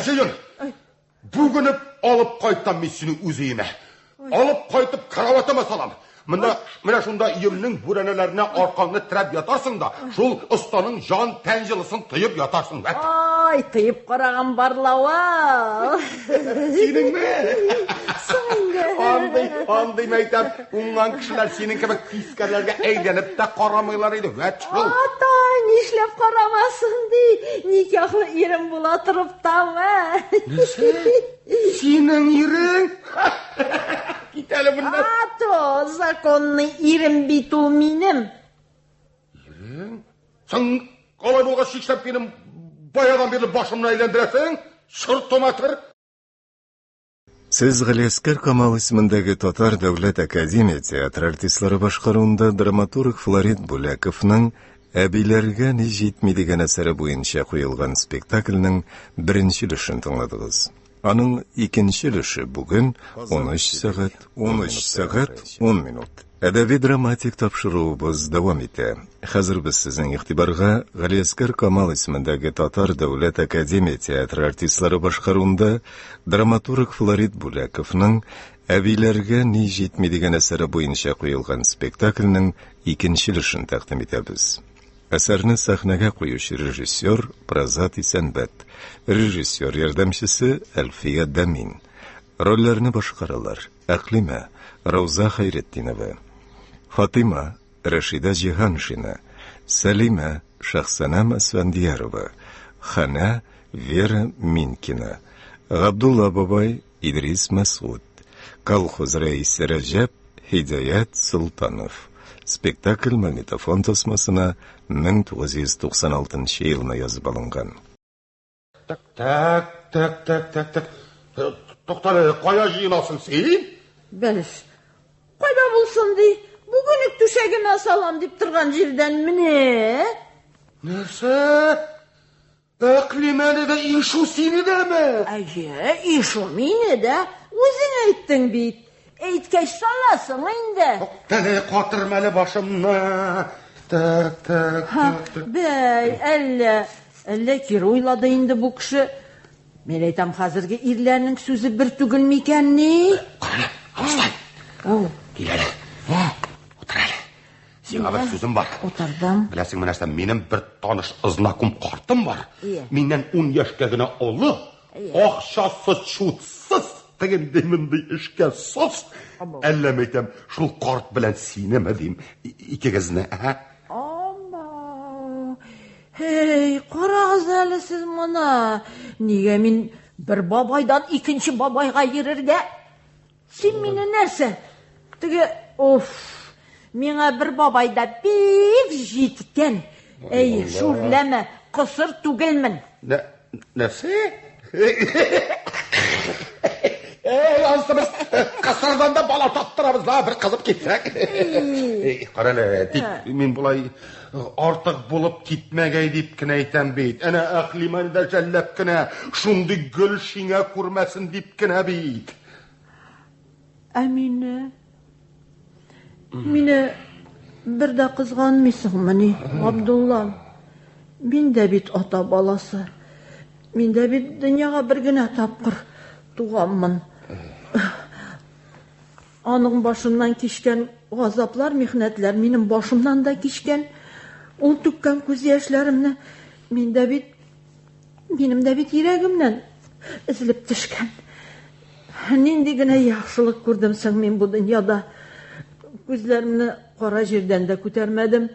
Şeyin. Bugün alıp kayıttan missini üzeyime. Alıp kayıtıp kravatıma salam. Mine şunda iyiminin burenelerine arkanını tirep yatarsın da, şul ustanın can tencilısın tıyıp yatarsın. Ay, tıyıp qarağın barlava. Senin mi? Anday meytem, ondan kişiler senin gibi piskerlerge eğlenip de qaramaylarıydı. Atay, nişlep qaramasın dey. Nikahlı irim bula tırıp tamam. Senin irin? Gidelim bundan. Ato, zakonlu irim bitu minim. İrin? Sen kolay bolga şişlep benim bayadan beri başımla eğlendiresin. Şırt tomatır. Сез Галиаскар Камал исемендәге Татар дәүләт академия театр артистлары башкаруында драматург Флорид Буляковның «Әбиләргә ни җитми» дигән әсәре буенча куелган спектакльнең беренче өлешен тыңладыгыз. Аның икенче өлеше бүген 13 сәгать 10 минут. Әдәби-драматик тапшыруыбыз дәвам итә. Хәзер без сезнең игътибарга Галиаскар Камал исемендәге Татар дәүләт академия театр артистлары башкаруында драматург Флорид Буляковның «Әбиләргә ни җитми» дигән әсәре буенча куелган спектакльнең икенче өлешен тәкъдим итәбез. Әсәрне сәхнәгә куючы режиссер Прозат Исәнбәт, режиссер ярдәмчесе Әлфия Дамин. Рольләрне башкаралар: Әклимә Рауза Хайретдинова, Фатыма Рашида Җиһаншина, Сәлимә Шахсанам Асфандиярова, Хана Вера Минкина, Габдулла бабай Идрис Масуд, колхоз рәисе Рәҗәп Һидаят Султанов. Спектакль магнитофон тасмасына 1996 елына язып алынган. Так. Тоқтар, қая жиналсың сен? Бәлеш, қайда болсын дей, бүгінік түшегіме салам деп тұрған жерден міне. Нәрсе? Әклимәне де ишу сені де ме? Әйе, ишу мені де, өзің айттың бейт. Әйткәш саласың инде. Тәне қатырмәлі башымна. Так. Бәй, әлі кері ойлады инде бұл кіші. Мен айтам, қазіргі ирлерінің сөзі бір түгіл мекен не? Қараны, Абыстай. Кел әлі. Отыр әлі. Сеңа бір сөзім бар. Отырдым. Біләсің мінәсті, менің бір таныш знаком қартым бар. Менен 10 яшқа гына олы. Ақшасы чутсыз. Тегенде мінді ішке сос. Әлләмейтем, шул қарт білән синеме дейм. Икегізіне, Hey, қарағыз әлі сіз мұна. Неге мен бір бабайдан екінші бабайға ерерге? Сен мені нәрсе? Тіге, меңа бір бабайда бек жеткен. Шүрләмі, қысыр түгілмін. Нәрсе? Ансымыз, қасардан да бала таттырамыз, бір қызып кетсек. Қараны, мен бұлай артық болып кетмәгәй деп кіне айтам бейт. Әне Әклимәні де жәлләп кіне, шунды гүл шиңа көрмәсін деп кіне бейт. Әмине, мені бір де қызған месің мұны, Абдулла. Мен де бит ата баласы. Мен де бит дүнияға бір гіне тапқыр туғанмын. Аның башымнан кешкен ғазаплар, мехнәтләр менің башымнан да кешкен. Ул түккән күз яшьләремне минем дә бит йөрәгемнән изелеп төшкән. Нинди генә яхшылык күрдем соң мин бу дөньяда. Күзләремне кара җирдән дә күтәрмәдем.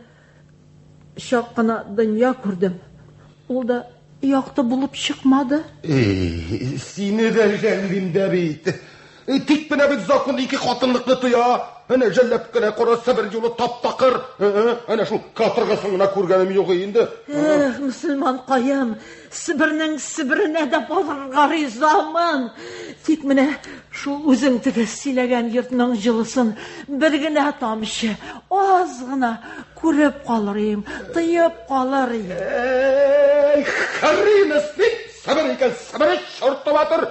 Шак кына дөнья күрдем. Ул да якты булып чыкмады. Сине дә жәллим дә бит. Тик менә бит закон ике хатынлыкны тоя. Әне жәлләп кенә караса бер юлы тап-такыр. Әне шул катыргысын гына күргәнем юк инде. Мөселман каем, Сибирнең Сибиренә дә барырга ризамын. Тик менә шул үзең теге сөйләгән йортның җылысын бер генә тамчы, аз гына күреп калырым, тыеп калырым. Хәринәсник, сабыр икән, сабыр шартаватыр.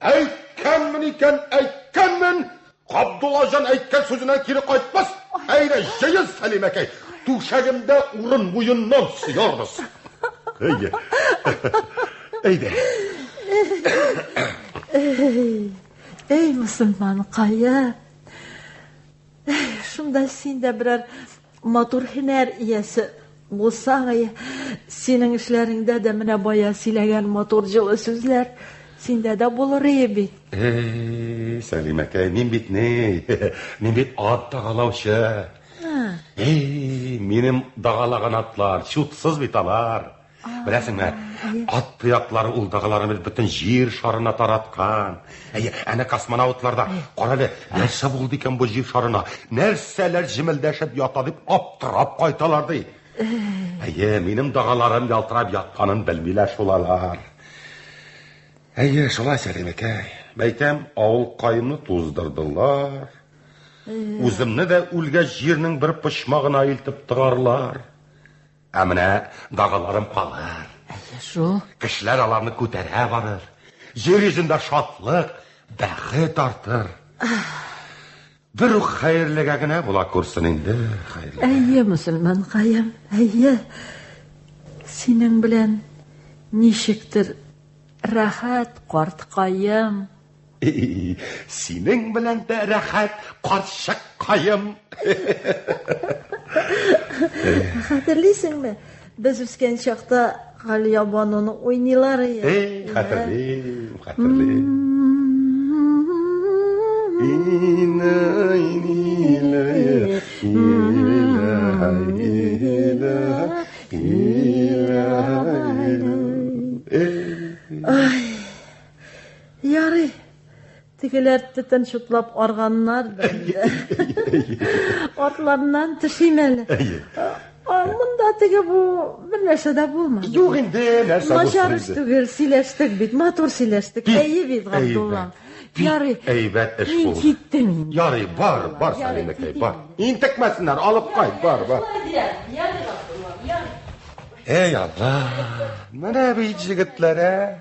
Әйткәнмен. Абдуллажан әйткән сүзенә кире кайтмас. Әйдә, җыйыз Сәлимәкәй. Түшәгемдә урын буеннан сыярбыз. Әйдә. Эй, мөселман кая. Шунда син дә берәр матур һөнәр иясе булсаң, синең эшләреңдә дә менә бая сөйләгән матур җылы сүзләр синдә дә булыр бит. Сәлимәкәй, мин бит ат дағалаушы. Минем дағалаган атлар, чутсыз бит алар. Беләсеңме, ат тұяклары ул дағаларымыз бүтін жер шарына таратқан. Әне космонавтларда, қаралы, нәрсе болды екен бұл жер шарына, нәрселер жимілдәшіп ята деп аптырап қайталарды. Минем дағаларым ялтырап ятқанын білмейлер шолалар. Шолай Сәлимәкәй, бәйтәм, ауыл қайымны туздырдылар. Үзімні де үлге жерінің бір пышмағына илтіп тұғарлар. Әміне дағаларым қалар. Кішілер аларны көтәрә барыр. Жер езінде шатлық, бәхет артыр. Бір қайырлыға гына бұла көрсін енді. Мөселман қайым, сенің білән нешіктір рәхәт қарт қайым. Синең белән дә рәхәт, карчык каем. Хәтерлисеңме? Без үскән чакта Галия бануның уйнылары. Хәтерлим. Ярый. Тегеләр тетен шутлап арганнар да. Атларыннан төшим әле. Монда теге бу бер нәрсә дә булмады. Юк инде, нәрсә Начар түгел, сөйләштек бит, матур сөйләштек. Әйе бит, Габдулла. Ярый. Әйбәт эш Мин булды. киттем. Ярый, бар, Сәлимәкәй, бар. Интекмәсеннәр, алып кайт, бар. Эй, Алла, менә бит җегетләр,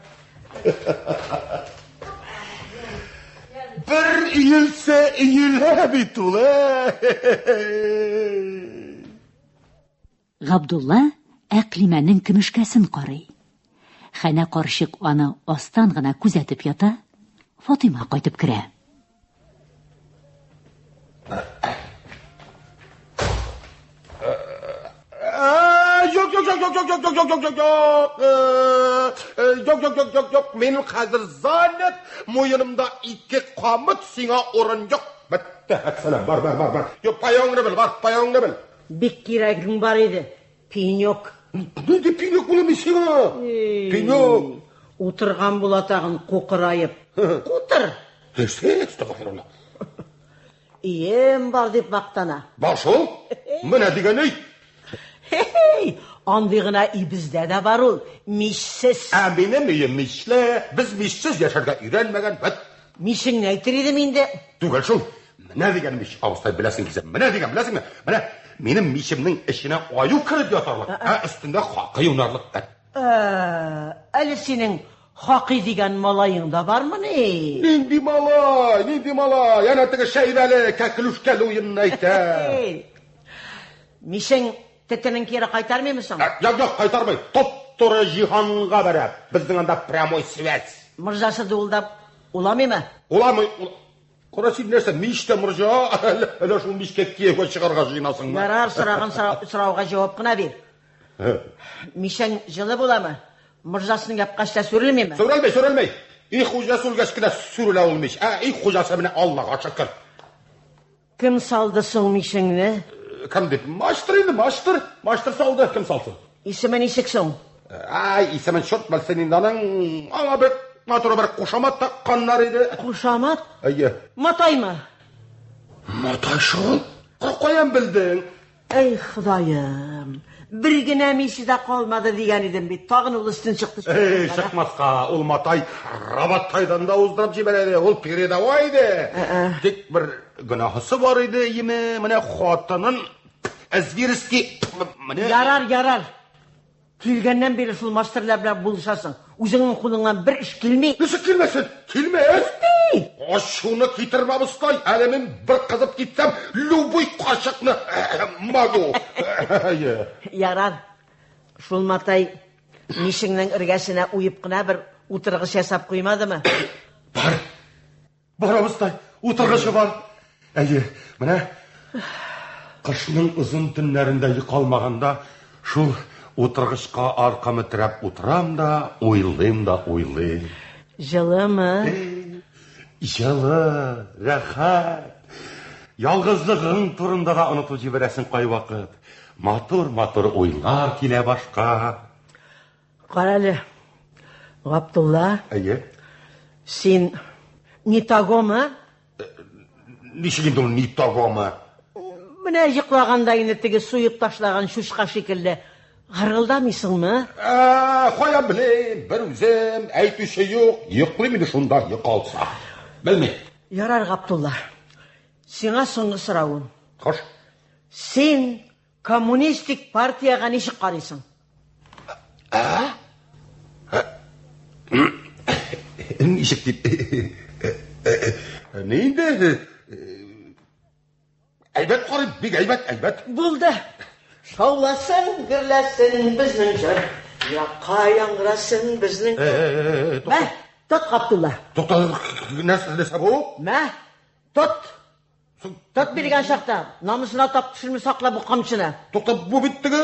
Бер иелсә, иелә бит ул, Габдулла Әклимәнең көмешкәсен карый. Хәнә карчык аны астан гына күзәтеп ята. Фатыйма кайтып керә. Yok. Benim hazır zannet moyunumda iki kamıt sina orun yok. Bitti. Selam, var. Yok, payağını bil. Bik kiragın var idi. Pin yok. Ne pin yok bunu misina? Pin yok. Oturgan bulatağın kokurayıp. Otur. Estağfurullah. İyem var deyip baktana. Başım? Mene digen ne? Hey, andığına ibizde de var ol. Mişsiz. Benim mişle. Biz mişsiz yaşarga öğrenmegen. Mişin ne etiridim indi? Tügel şun. Mene digenmiş. Ağustay bilesin ki sen. Mene digen bilesin mi? Mene benim mişimnin işine ayu kırıp yatarlık. Üstünde hakkı yunarlık. Ali senin hakkı digen malayında var mı ne? Nindi malay. Yani artık şeybeli, kekilüşkeli oyununa ite. Mişin tetenin kere kaytarmıyor musun? Yok, kaytarmay. Top-toru jihanға berep. Bizden anda pryamoy svets. Mırzası da oldap olamıyor mu? Olamay. Korasi nerse mişte mırja. Hele şu mişke kiyekwe çıkarga jinasın mı? Yarar sırağın cevap kına bir. Mişen жылы bola mı? Mırzasının yapkaçta sürülmüyor mu? Sürülmey. İlk hocası olgaçkına sürüle olmuş. İlk hocası bine Allah'a çakır. Kim saldı son mişenini? Kim dedi? Maştır saldı. Kim saldı? İsmen işiksin. İsemen şort bel senin danın. Ama bir maturu bir kuşamat takkanlar idi. Kuşamat? Ayye. Matay mı? Matay şol? Koyan bildin. Ey Xudayım. Bir güne mişi de kalmadı diyen idim bir. Tağın ol üstün çıktı. Çıkmazka. Ol Matay Rabattay'dan da uzdurap jiberedi. Ol piri de vaydı. Dik bir günahısı var idi. Yine mene xotanın ezviriski. Yarar. Kilgenden beri sul masterler bilen buluşasın. Uzunun kulundan bir iş kilmey. Nasıl kilmesin? Kilmez. Şunu kitirmemizday. Elimin bir kızıp gitsem lubuy kaşıkını magu. Yarar. Şul Matay mişinden ırgasına uyup kına bir oturğış hesap koymadı mı? Var abızday. Oturğışı var. Mene kışının uzun tünlerinde yıkalmağında şul oturğışka arkamı tirep oturam da oylayım. Жылы mı? Жылы, rahat. Yalgızlığın turunda da unutup jiberesin kay vakit. Matur oylar kile başka. Karali. Abdullah. Sen Nitago mu? Nişilim Nitago mu? Mine yıklağanda yine tege suyup taşlagan şuşka şekilde Harıldamısın mı? Koyan bileyim, bir üzem, aytı şey yok. Yıklayım şunda yıkalsa. Bilmeyin. Yarar Abdullah. Sana soňky sorağım. Hoş. Sen Kommunistik Partiyaga nişik qarıysın? Nişik deyip... Neyinde? Aybet qarıyım, big aybet. Buldu. Şavlasın, gürlesin bizning jör. Yaqqa yangrasın bizning. To'xta. Tut Abdullah. To'xta, narsa bu? Tut. Тот берген шақта, намысына тап түсірме сақла бұл қамшыны. Тоқта, бұл биттігі...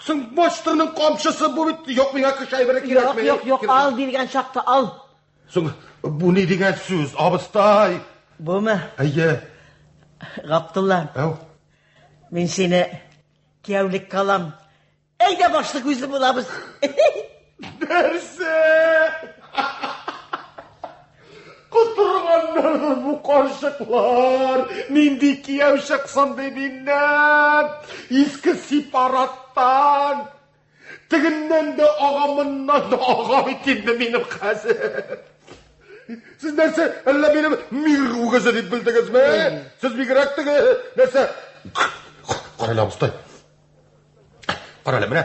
Сың баштырының қамшысы бұл битті. Yok, мен ақы шай бәрі керек ме? Yok, al берген шақта, ал. Сың, бұл не деген сөз? Абыстай. Бұл ма? Әйе. Ғаптылла. Әу. Мен сені кәулік қалам. Әйде башлық өзі боламыз. Нәрсе? Құтырғандар бұл қаршықлар. Менде кияу шықсын дебіннен. Ескі сипараттан. Тігіннен де ағамыннан да ағам етенді менің қазір. Сіз нәрсе, әлі менің мир ұғызы деп білдіңіз ме? Сіз бігіректігі нәрсе... Қарайлы абыстай. Қарайлы, міне,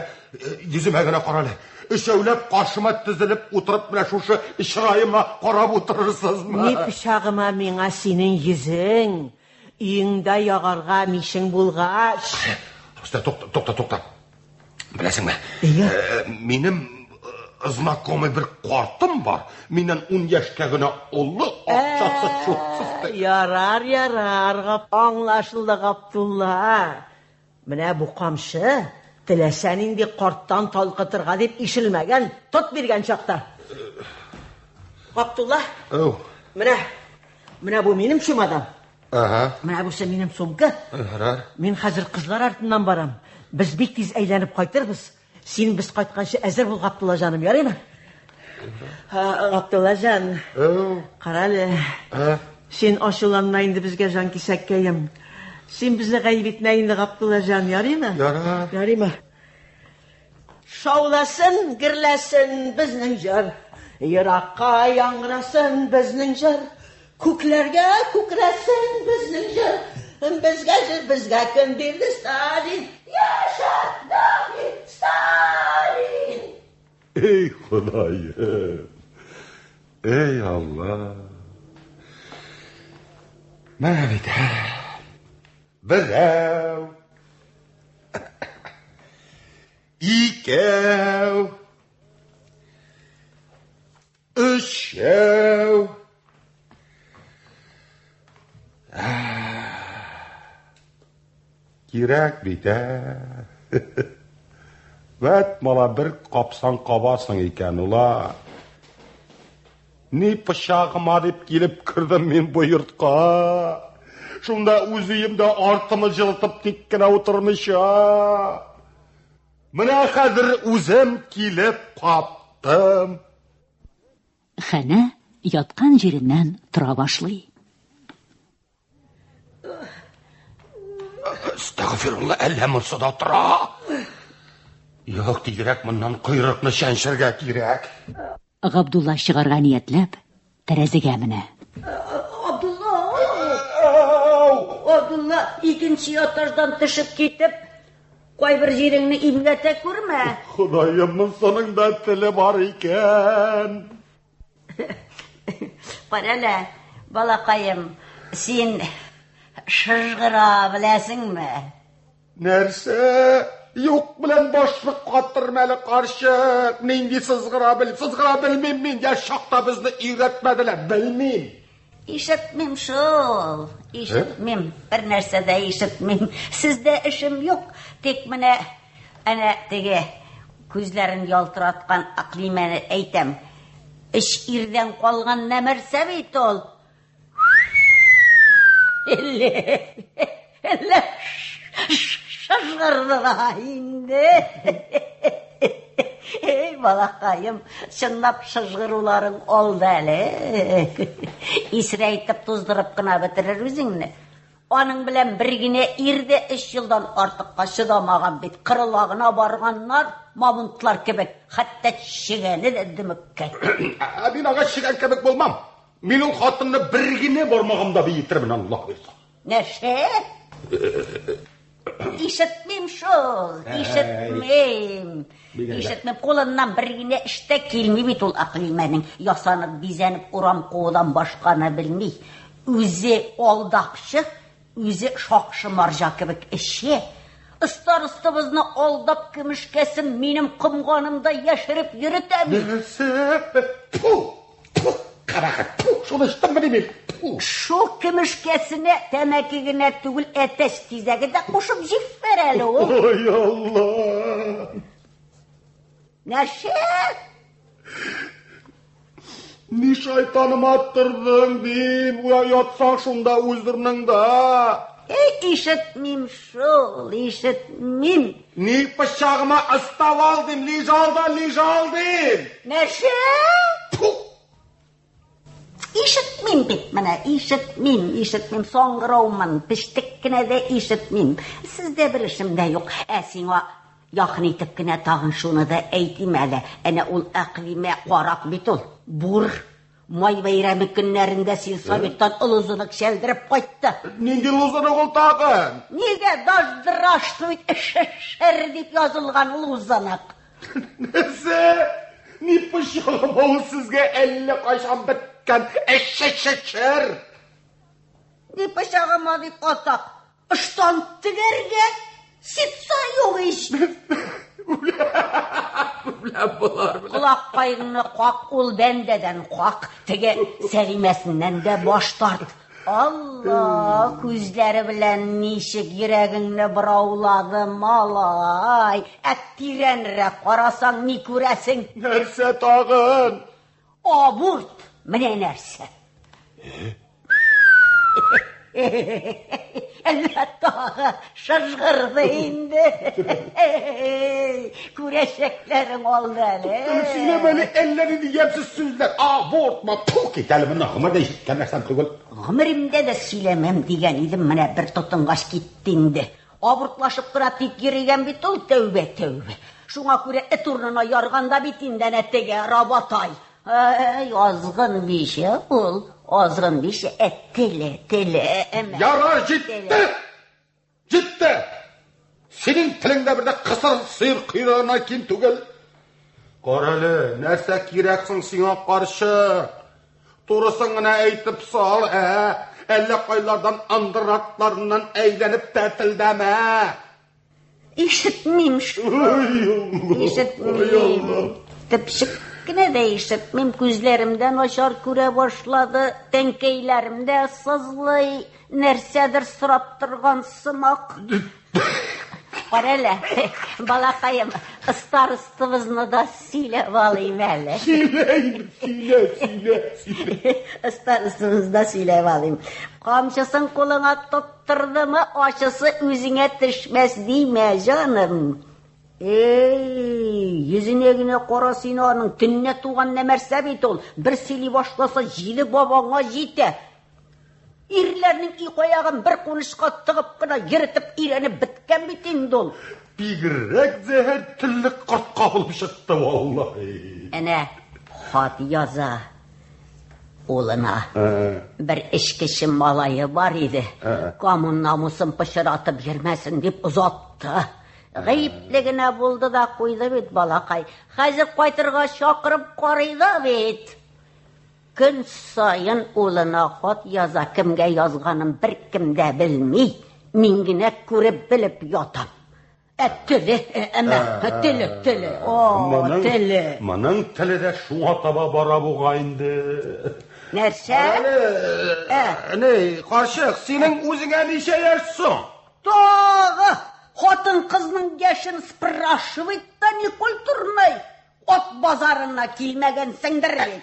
езім әгіна қарайлы. Үшеулеп қашыма тізіліп отырып, міне шушы ішрайыма қарап отырырсыз ма? Не пішағыма меңа сенің езің? Үйіңді яғарға мешің болғаш. Абыстай, тоқта. Білесің ме? Менің знакомый бір қартым бар. Менен 10 яшкәгіна олы ақшасы чоқсызды. Ярар, аңлашылды Ғаптулла. Міне бұл қамшы, тілесән инде қарттан талқытырға деп ишілмәген, тот берген шақта. Ғаптулла, міне бұл менің шумадам. Міне бұсы менің сумка. Мен қазір қызлар артынан барам. Біз бек тез әйленіп қайтырбыз. Сен біз қайтқаншы әзір бұл Ғаптулла жаным, ярай ма? Ғаптулла жан, қаралы, сен ашуланмайынды бізге жан кесәккейім. Сен бізі ғайбетмейінді Ғаптулла жан, ярай ма? Ярай ма? Шауласын, гірләсін бізнің жар, Ираққа яңғырасын бізнің жар, көклерге көкірәсін бізнің жар, Бізге кім берді Сталин, Яша Давид Сталин. Ey Xudayım, ey Allah. Mənə birəv, ikəv, üçəv, Kirek biter. Vət mala bir qapsan qabasın ekan ula. Ne pışağıma dep gelip kırdım men bu yurtqa. Şunda özüyümde artımı jıltıp tekkine oturmuşa. Mına hazır özüm kelip qaptım. Xana yotqan jerindən tura başlay. Estağfirullah, elhamın suda tura. Yo'q, kerak bundan quyruqni shanshirga kerak. Ғабдулла шығарға ниетләп, тәрәзіге менә. Абдулла, икенче этаждан төшеп китеп, кайбер җиреңне имгәтә күрмә. Худайымның соныңда теле бар икән. Карале, балакаем, син шыжгыра беләсеңме? Нәрсә? Юк белән башлык катырмәле карчык. Нинди сызгыра белмим мин. Я шакта безне өйрәтмәделәр, белмим. Ишетмим шул. Ишетмим. Бер нәрсә дә ишетмим. Сездә эшем юк. Тик менә әнә теге күзләрен ялтыраткан Аклимәне әйтәм. Эш ирдән калган нәмәрсә бит ул. Әллә шыжгырдыра инде. Ey балакайым, чынлап шыжгыруларың олды әле. Исрәйтеп туздырып кына бетерер үзеңне. Аның белән бер генә ирдә 3 елдан артыкка чыдамаган бит. Кырылагына барганнар, мамонтлар кебек, хәтта чигәне дә дөмеккән. Мин ага чигән кебек булмам. Мин ул хатынны бер генә бармагымда биетермен, Аллаһ бирсә. Нәрсә? Ишетмим шул, ишетмим. Ишетмим, кулыннан бер генә эштә килми бит ул Аклимәнең. Ясанып, бизәнеп, урам куудан башканы белми. Үзе алдакчы, үзе шакшы марҗа кебек эше. Старостыбызны алдап көмешкәсен минем кымганымда яшереп йөртәм. Нәрсә? Қарақат, шуны іштім міне мен. Шул кемішкесіне тәмәкігіне түгіл әтеш тезегі де қошып жеп берәлі ол. Ой, Алла! Нәрсе? Ни шайтаным аттырдың бен, ятсаң шунда өздірінің да. Ишетмим шул, ишетмим. Ни пышағыма ыстап алдым, лежалдым. Нәрсе? Ишетмим бит менә, ишетмим. Соңғыраумын, піштіккіне де ишетмим. Сізде бір ішім дә юк. Сиңа яқын итеп кенә тағын шуны да әйтим әлі. Әнә ул әқлиме қарап бит ул. Бур. Май байрамы көннәрендә сельсоветтан ұлызынық шәлдіріп қайтты. Нинди ұлызынық ол тағын? Неге даждырашты шәр деп yazылған ұлызынық? Нәсе? Ни пышағым ол сізге әлі қашан біткен әшшәр? Ни пышағым адып атақ? Ыштан тігерге сипса yok iş. Kulak kayını kak, ol bendeden kak. Tege serimesinden de baş tart. Allah, күзләре белән ничек йөрәгеңне быраулады, малай. Әттирәнрәк карасаң ни күрәсең? Нәрсә тагын? Абурт, менә нәрсә. Әллә тағы шыжғырды инде. Күрәшәкләрің олды әлі. Сөйлемәлі әлләні диемсіз сүзләр. Абортма, пул кетәлі мына ғымырда ешіткен нәрсәм түгіл. Ғымырымда да сөйлемем деген едім, менә бір тұтынғаш кетті инде. Абортлашып қыра тек ереген бит ол, тәубе. Шуңа күрә эт урнына ярғанда бит инде нәтеге рабатай. Азғын бейші ол. Азғын бейші тілі. Яра, жетті. Сенің тіліңді бірді қысыр сыйыр қирағына кен түгіл. Қаралы, нәрсә керексің сіңа қаршы. Турысыңына әйтіп сал, әлі қайлардан андыраттарынан әйленіп тәтілдәмә. Ишетмим Тіпшік кіне де ишетмим, күзлерімден ашар күре башлады, тәңкейлерімде сызлый, нәрседір сұрап тұрған сымақ. Қарәлі, балақайым, ыстарыстывызны да сөйлеп алайым әлі. Сөйле. Ыстарыстывызны да сөйлеп алайым. Қамшысын қолыңа тұттырды ма, ашысы өзіңе түшмәс дейме, жаным. Yüzüne güne qarasın anın, tünne tuğan nəmərsə bit ol. Bir seli başlasa jili babana jite. İrlərinin iqoyağın bir konuşqa tığıp qına yırtıp irenip bitken bitin dol. Bigirrek zəhər tillik qırtqa olub şıttı vallahi. Әнә, xat yaza oğluna. Bir işkişin malayı var idi. Kamun namusun pışıratıp yerməsin deyip uzattı. Ғайыплігіне болды да қойды бет, балақай. Қазір қайтырға шақырып қарайды бет. Күн сайын олына хат яза, кімге yazғанын бір кімде білмей, менгіне көріп біліп ятам. Тілі, тілі. Мұның тілі де шуға таба бара бұғайынды. Нәрсе? Қаршық, сенің өзіңе неше ерсің? Тағы! Хотын қызның кешін спрашивайт-та не культурнай. От базарына келмеген сіңдір бет.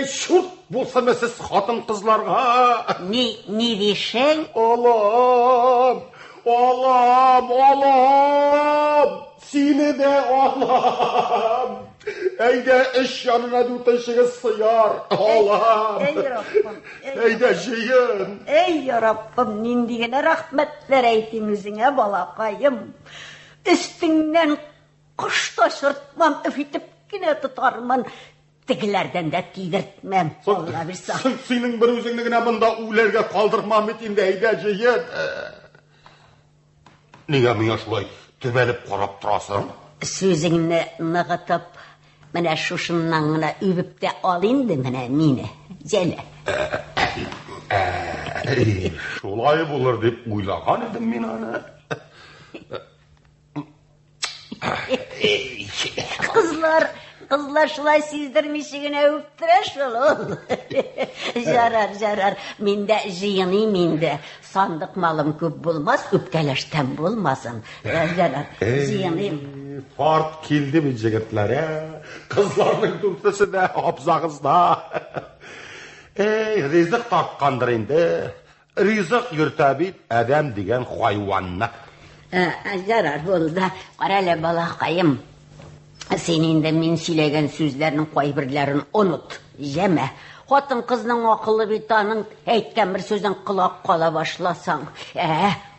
Шүрт болсын сіз хотын қызларға. Не дешең? Алам. Сені де алам. Әйде іш жанына дүтіншігі сыяр. Алам. Әйде жиын. Раббым, нендігіне рахмәтлер әйтім өзіңе, балақайым. Үстіңнен құшта шыртмам, үфітіп кіне тұтармын. Тігілерден де тидіртмем. Алла бірса. Сенің бір өзіңдігіне бұнда үлерге қалдырмам етінде, әйде жиын. Неге мені шулай төбеліп қарап тұрасың? Сөзіңні нығытып, міне шушыннан ғына өбіп те алынды міне мені. Желі. Шулай болыр деп ойлаған едім мен аны. Қызлар Kızlar şulay sizdirmişigine öptüre şul. Jarar. Minde jıyınıyım indi. Sandık malım köp bulmaz, öpkeleşten bulmasın. Jarar, jıyınıyım. Fart kildi mi jigitler ya? Kızlarning turtisida, hopzag'izda. Rizq topqandir endi. Rizq yurtabit adam degan hayvonni. Jarar bo'ldi. Qarale balaqayım. Senin de men söylegen sözlerinin qoybirlerini unut. Jeme. Xotin qizning aqıllı bitaning aytgan bir sözden qulaq qola başlasan.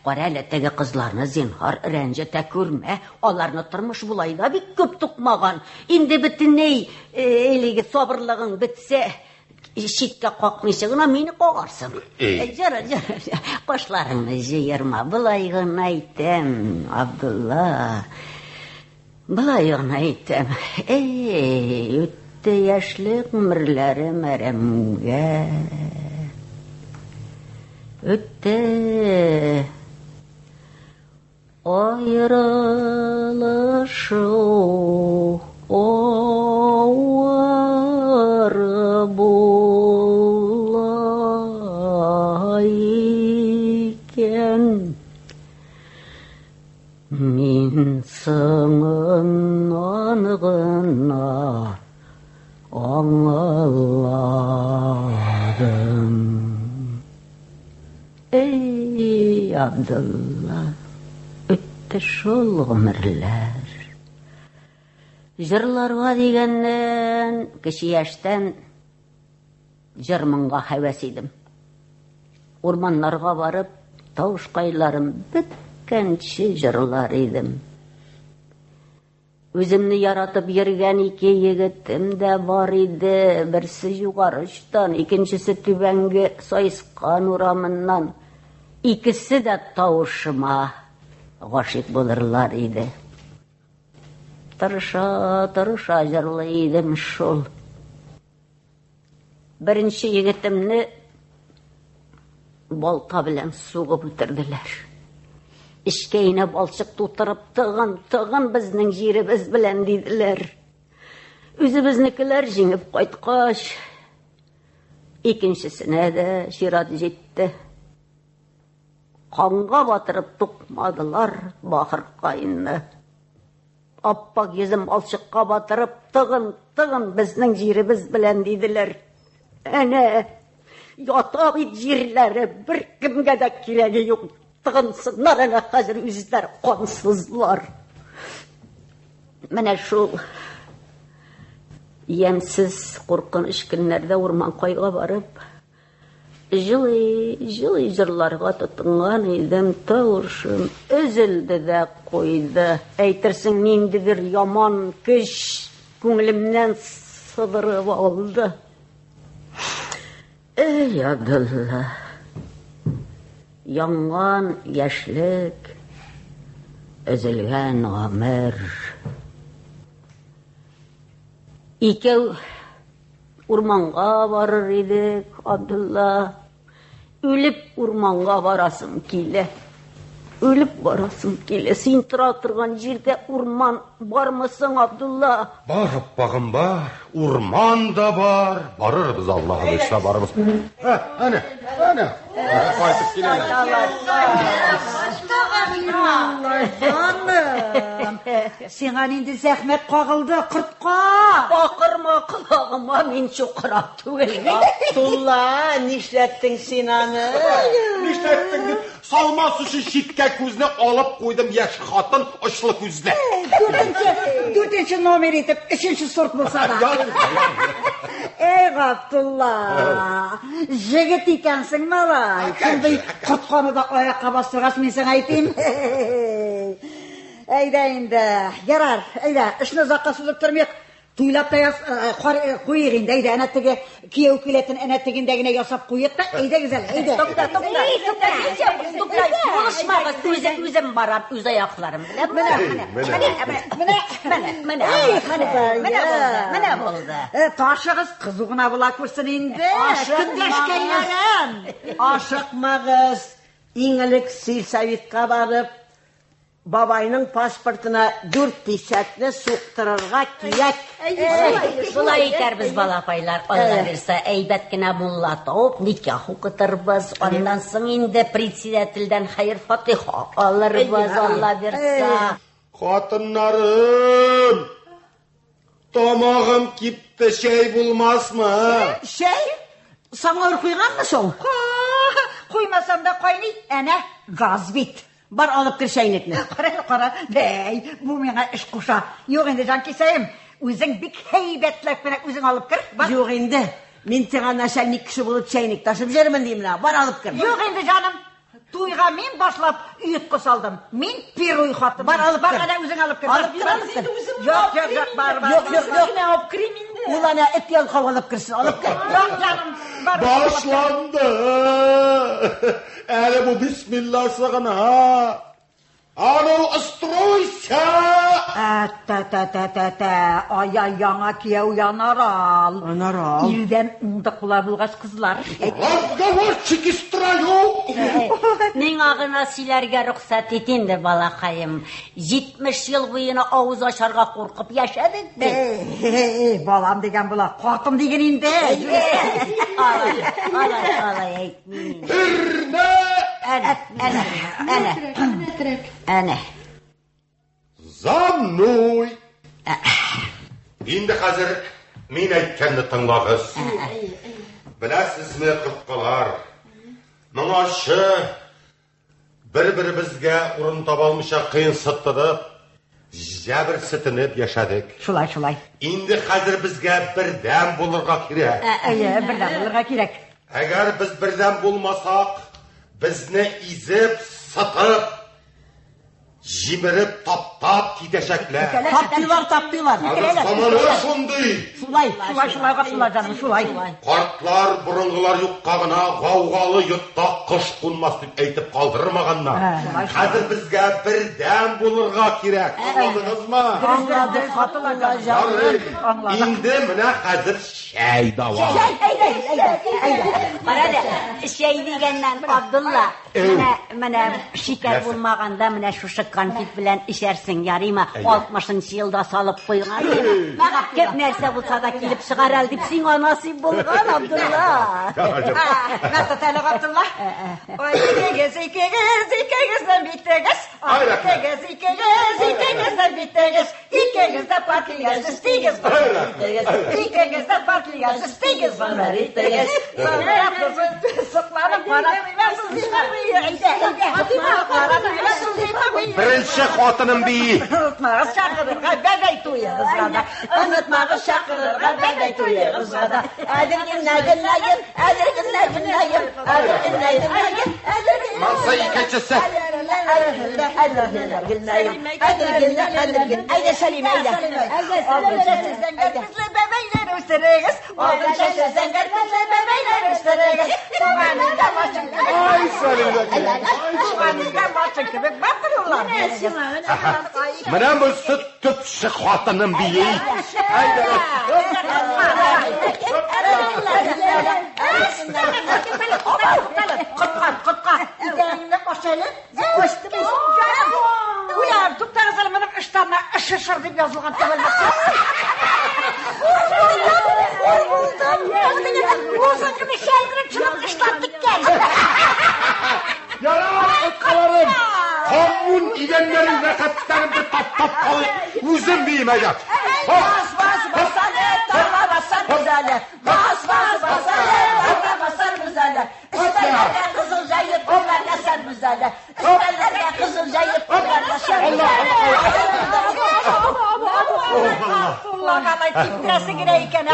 Qarale tege qizlarni zinhar ranjata ko'rma. Onlarni turmush bulayda bir köp tuqmagan. Endi bitiney eligi sabırlığın bitse şikke qoqmishigina meni qo'g'arsin. Jarar. Qo'shlaringni jiyirma. Bulayg'ini aytam, Abdulla. Balayığına aytam. Ötті yaşlık ömürlerim eremge. Ötті ayrılışı ağır bulayken min sığın anığına ağladım. Ey Abdullah, ötті şol ömürler. Jırlarga degenden, kişi yaştan jırmınga heves edim. Ormanlarga barıp, tavuşkaylarım bitkençi jırlar edim. Özümni yaratıp yergen iki yigitim de var idi. Birisi yugarıştan, ikincisi tübengi sayıskan uramından. İkisi de tavuşuma gaşik bulurlar idi. Tırışa jırlıydım şol. Birinci yigitimni balta bilen suğup bitirdiler. İşkeyine balçık tuturup tığın bizning jirimiz bilen dediler. Özümüznikiler jingip qaytqaş. İkincisine de şirat jetdi. Qanğa batırıp tuqmadılar bahır qayınını. Appak yüzüm balçıkka batırıp tığın bizning jirimiz bilen dediler. Ana yatağı jirleri bir kimge de kiregi yok. Tığınsınlar ana hazır yüzler qansızlar. Mene şu yemsiz qorqыныш günlerde orman koyga barıp жылы жырларға тұтынған едім, тауышым үзілді де қойды. Әйтерсің менді бір яман күш көңілімнен сыдырып алды. Ey Abdullah, yanğan yaşlık, üzülgen ömür. İkev urmanğa varır idik, Abdullah. Ölüp urmanğa varasın kile. Ölüp varasın kile. Sen tıratırgan jerde urman var mısın Abdullah? Бар, bağım бар. Urman da var. Barırız Allah'ın işine barırız. Ana. Qaytып келелі. Сиңа инде зәхмәт кагылды, кыртка. Бақырма құлағыма, мен шоқырап түгел. Abdullah, нишләттің сен аны? Нишләттің деп, салмас үшін шитке көзіне алып қойдым яшы қатын ұшлы көзіне. Dördüncü номер етіп, үшінші сорт болса да. Ey Abdullah, жігіт екенсің малай. Сондай құртқаны да аяққа бастырғасын мен сен айтайын. Әйда енді, ярар, әйда, ішін ұзаққа созып тұрмек. Туйлап та қойық енді, әйда, әнәттігі киеу келетін әнәттігіндегіне ясап қойық та, әйда güzel, әйда. Тоқта, болышмағыз, өзім барам, өз аяқларым білем. Міне болды. Ташығыз қызуғына бұла көрсін енді. Ашықмағыз, еңілік сельсоветқа барып, бабайның паспортына 450-ні соқтырырға кирәк. Шулай итәрбез, балапайлар. Алла берсә, әйбәт кенә мулла тауып, никах укытырбыз. Аннан соң инде председательдән хәйр-фатиха алырбыз, Алла берсә. Хатыннарым, тамағым кипті, шәй булмасмы? Шәй? Саңа үркуйғанмы соң? Қоймасам да қайный, әнә газ бит. Бар алып кір шәйнекні. Қара, бәй, бұл меңа іш құша. Йоқ енді жан кесайым, өзің бік хейбетләп мене өзің алып кір. Жоқ енді, мен тіға начальник кіші болып шәйнек ташып жермін деймін, бар алып кір. Йоқ енді жаным, туйға мен башлап үйітқы салдым. Мен перуй хатым. Бар алып кір. Бар ғана өзің алып кір. Алып кір, алып кір. Жоқ, бар. Жоқ. Ол ана әт ялқау алып кірсін, алып кір. Жоқ, жаным, бар. Başlandı. Әлі bu bismillah сығына. Anu ыстройся. Ай, яңа кияу янарал. Янарал. Илден ұңды құла бұлғаш қызлар. Разговорчики строю. Мен ағына сөйләргә рұқсат етенді, балақайым. 70 ел бойына ауыз ашарға қорқып яшадық де. Балам деген бұла, қорқым деген инде. Алай, әйтмейін. Бірне. Әне. Замной. Енді қазір мен әйткенді тыңлағыз. Біләсіз ме қырққалар? Мұнашы бір-бір бізге ұрын табалмыша қиын сыттырып, жәбір сітініп яшадық. Шулай. Енді қазір бізге бірден болырға керек. Бірден болырға керек. Әгер біз бірден болмасақ, бізні изіп, сытып, жиміріп, таптап кетешеклер. Таптылар. Заманы шондай. Шулайға жаным, шулай. Қартлар, бұрынғылар юққағына ғауғалы йұртта қыш қонмас деп әйтіп қалдырмағанна. Қазір бізге бірден болырға керек. Аңладыңыз ма? Енді міне қазір шәй дава. Барады, шәй дегеннен Абдулла, міне шекер болмағанда міне шушы конфет білән ішерсің, ярыма 60-шы елда салып қойған. Кеп нәрсе болса да келіп шығар әлді сен анасы болған, Абдулла. Мәтті тәлі Абдулла. Икегізден биттегіз. Икегізден биттегіз. Икегізді партиясы стегіз. Икегізді партиясы стегіз. Бірінші қотыным бейі. Ұнытмағыз шақырырға бәгай тойы қызғада. Ұнытмағыз шақырырға бәгай тойы қызғада. Маңса екіншісі. Әйде Шалима, әйде. Алдынша сізден кәркізлі бәбәйлер өстірегіз. Алдынша сізден кәркізлі бәбәйлер өстірегіз. Туғаныңда машын кібік батырылар. Мінен бұл сүт түпші қотыным бейі. Құтқа. Итәңді қошелі. Қошты біз. Уяр, тұқтағызылы мұның ұштарына ұшы шыр деп yazылған табылмақсы. Озын күні шәлгіріп шының ұштар тіккен. Yarar ıtkalarım. Kommun gidenlerin rekattlarını tap kalıp uzun diyeyim hocam. Bas basarı, tarla basar güzeli. Bas basarı, tarla basar güzeli. İsterlerle kızıl cayıp, onlar yaşar güzeli. İsterlerle kızıl cayıp, onlar yaşar güzeli. Allah qalay titrəsi girəyikən.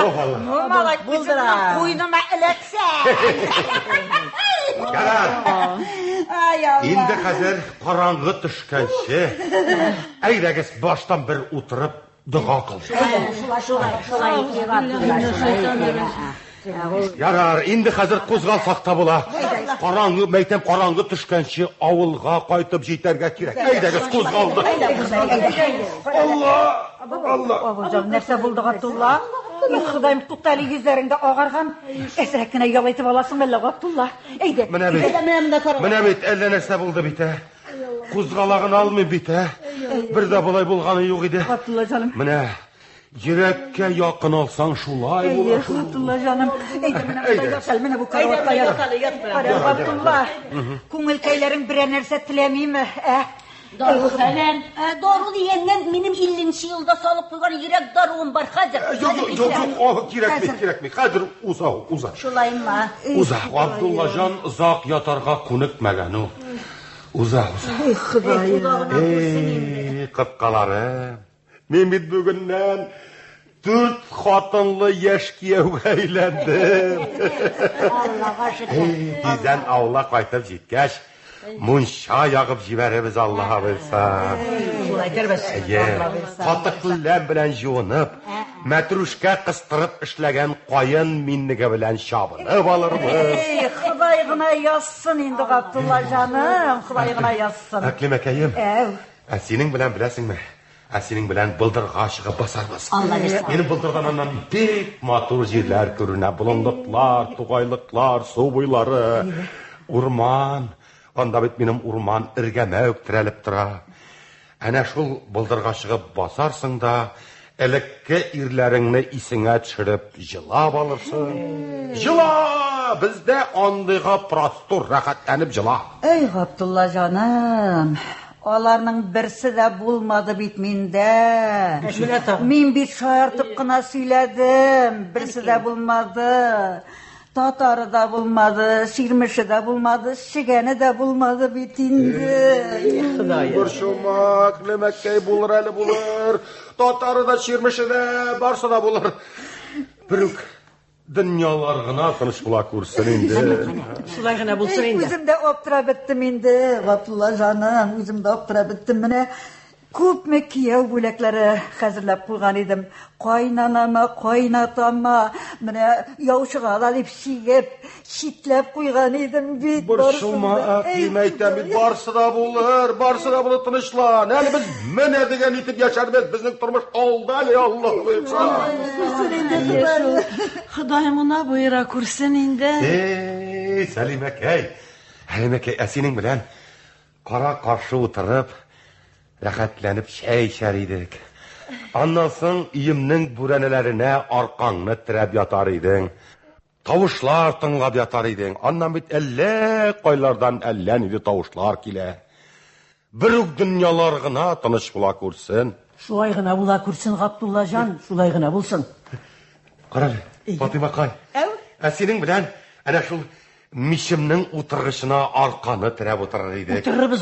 Malay buldurar. Qoynuma ələtsən. Yarar. Şimdi hazır karanğı düşkənşi. Əyrəgiz baştan bir oturup dua qılsın. Yarar, indi hazır qo'zg'alsaq tabula. Qorong'i, meytem qorong'i tushgancha avulga qaytib yetarga kerak. Aydagiz qo'zg'aldi. Allah. Babacığım, нәрсе buldu Abdullah? Xudayım tuttali yüzlerinde ağargan. Esrekine yalaytıp alasın belli Abdullah. Eydi. Mine bit, elle нәрсе buldu bite. Кузгалагын алмый бит, Бер дә болай булганы юк иде. Габдулла жаным. Менә йөрәккә якын алсаң шулай була. Габдулла жаным. Менә бу караватка ят. Габдулла. Күңелкәйләрең берәр нәрсә теләмиме? Дару-фәлән. Дару дигәннән минем 50нче елда салып куйган йөрәк даруым бар хәзер. Юк, кирәкми. Хәзер уза. Шулаймы? Уза, Габдулла җан озак ятарга күнекмәгән ул. Уза. Кыткалары. Мин бит бүгеннән 4 хатынлы яшь кияүгә әйләндем. Аллага шөкер. Тиздән аула кайтып җиткәч, мунча ягып җибәрәбез, Аллаһа булса. Шулай дәрбез. Катыклар белән җуынып, мәтрүшкә кыстырып эшләгән кайын миннеге белән чабынып алырбыз. Ходай гына язсын инде, Габдулла жаным. Ходай гына язсын. Әклимәкәем. Синең белән беләсеңме? Синең белән былдырга чыгып басарбыз. Минем былдырдан аннан бик матур җирләр күренә. Болынлыклар, тугайлыклар, су буйлары, урман. Анда бит минем урман иргәмәк терәлеп тора. Әнә шул былдырга чыгып басарсың да, элекке ирләреңне исеңә төшереп җылап алырсың. Җыла! Бездә андыйга простор рәхәтләнеп җыла. Эй, Габдулла жаным. Аларның берсе дә булмады бит миндә. Мин бит шаяртып кына сөйләдем. Берсе дә булмады. Татары да булмады, Сирмеше дә булмады, Шигәне дә булмады бит инде. Бер шумак, Нәмәкәй булыр әле булыр. Татары да, Сирмеше дә, барсы да булыр. Бирүк дөньялар гына тыныч була күрсен инде. Шулай гына булсын инде. Үзем дә аптырап беттем инде, Габдулла жаным, үзем дә аптырап беттем. Менә күпме кияү бүләкләре хәзерләп куйган идем. Кайнанама, кайнатама, менә яучыга да дип сигеп, читләп куйган идем бит. Борчылма, әйтәм бит, барсы да булыр, тынычлан. Әле без менә дигән итеп яшәрбез, безнең тормыш алда әле, Аллаһ булса. Ходаем гына буйра күрсен инде. Сәлимәкәй, синең белән кара каршы утырып, рәхәтләнеп чәй эчәр идек. Аннан соң өемнең бүрәнәләренә аркаңны терәп ятар идең. Тавышлар тыңлап ятар идең. Аннан бит әллә кайлардан әллә нинди тавышлар килә. Бер үк дөньялар гына тыныч була күрсен. Шулай гына була күрсен, Габдулла жан, шулай гына булсын. Кара, Фатимакай. Синең белән әнә шул мишемнең утыргычына арканы терәп утырыр идек. Утырырбыз.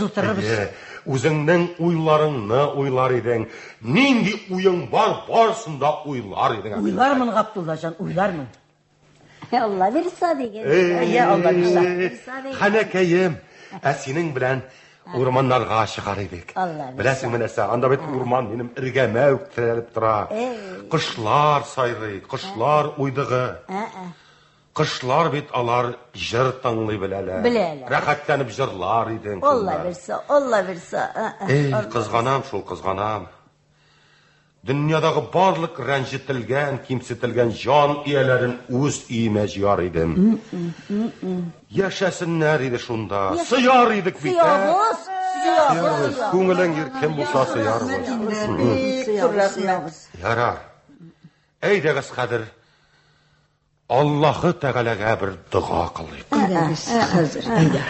Үзеңнең уйларыңны уйлар идең. Нинди уең бар, барсын да уйлар идең. Уйлармын, Габдулла жан, уйлармын. Алла бирса диген. Алла бирса. Ханәкәем, синең белән урманнарга чыгар идек. Беләсеңме нәрсә? Анда бит урман минем иргәмәк терәлеп тора. Кышлар сайрый, кышлар уйдыгы. Кышлар бит алар җыр тыңлый беләләр. Рәхәтләнеп җырлар идең. Алла бирса. Кызганам. Дөньядагы барлык рәнҗетелгән, кимсетелгән җан ияләрен үз өемә җыяр идем. Яшәсеннәр иде шунда. Сыяр идек бит. Күңелең иркен булса сыярбыз. Ярар. Әйдәгез хәзер Аллаһы Тәгаләгә бер дуга кылыйк. Хәзер, әйдә.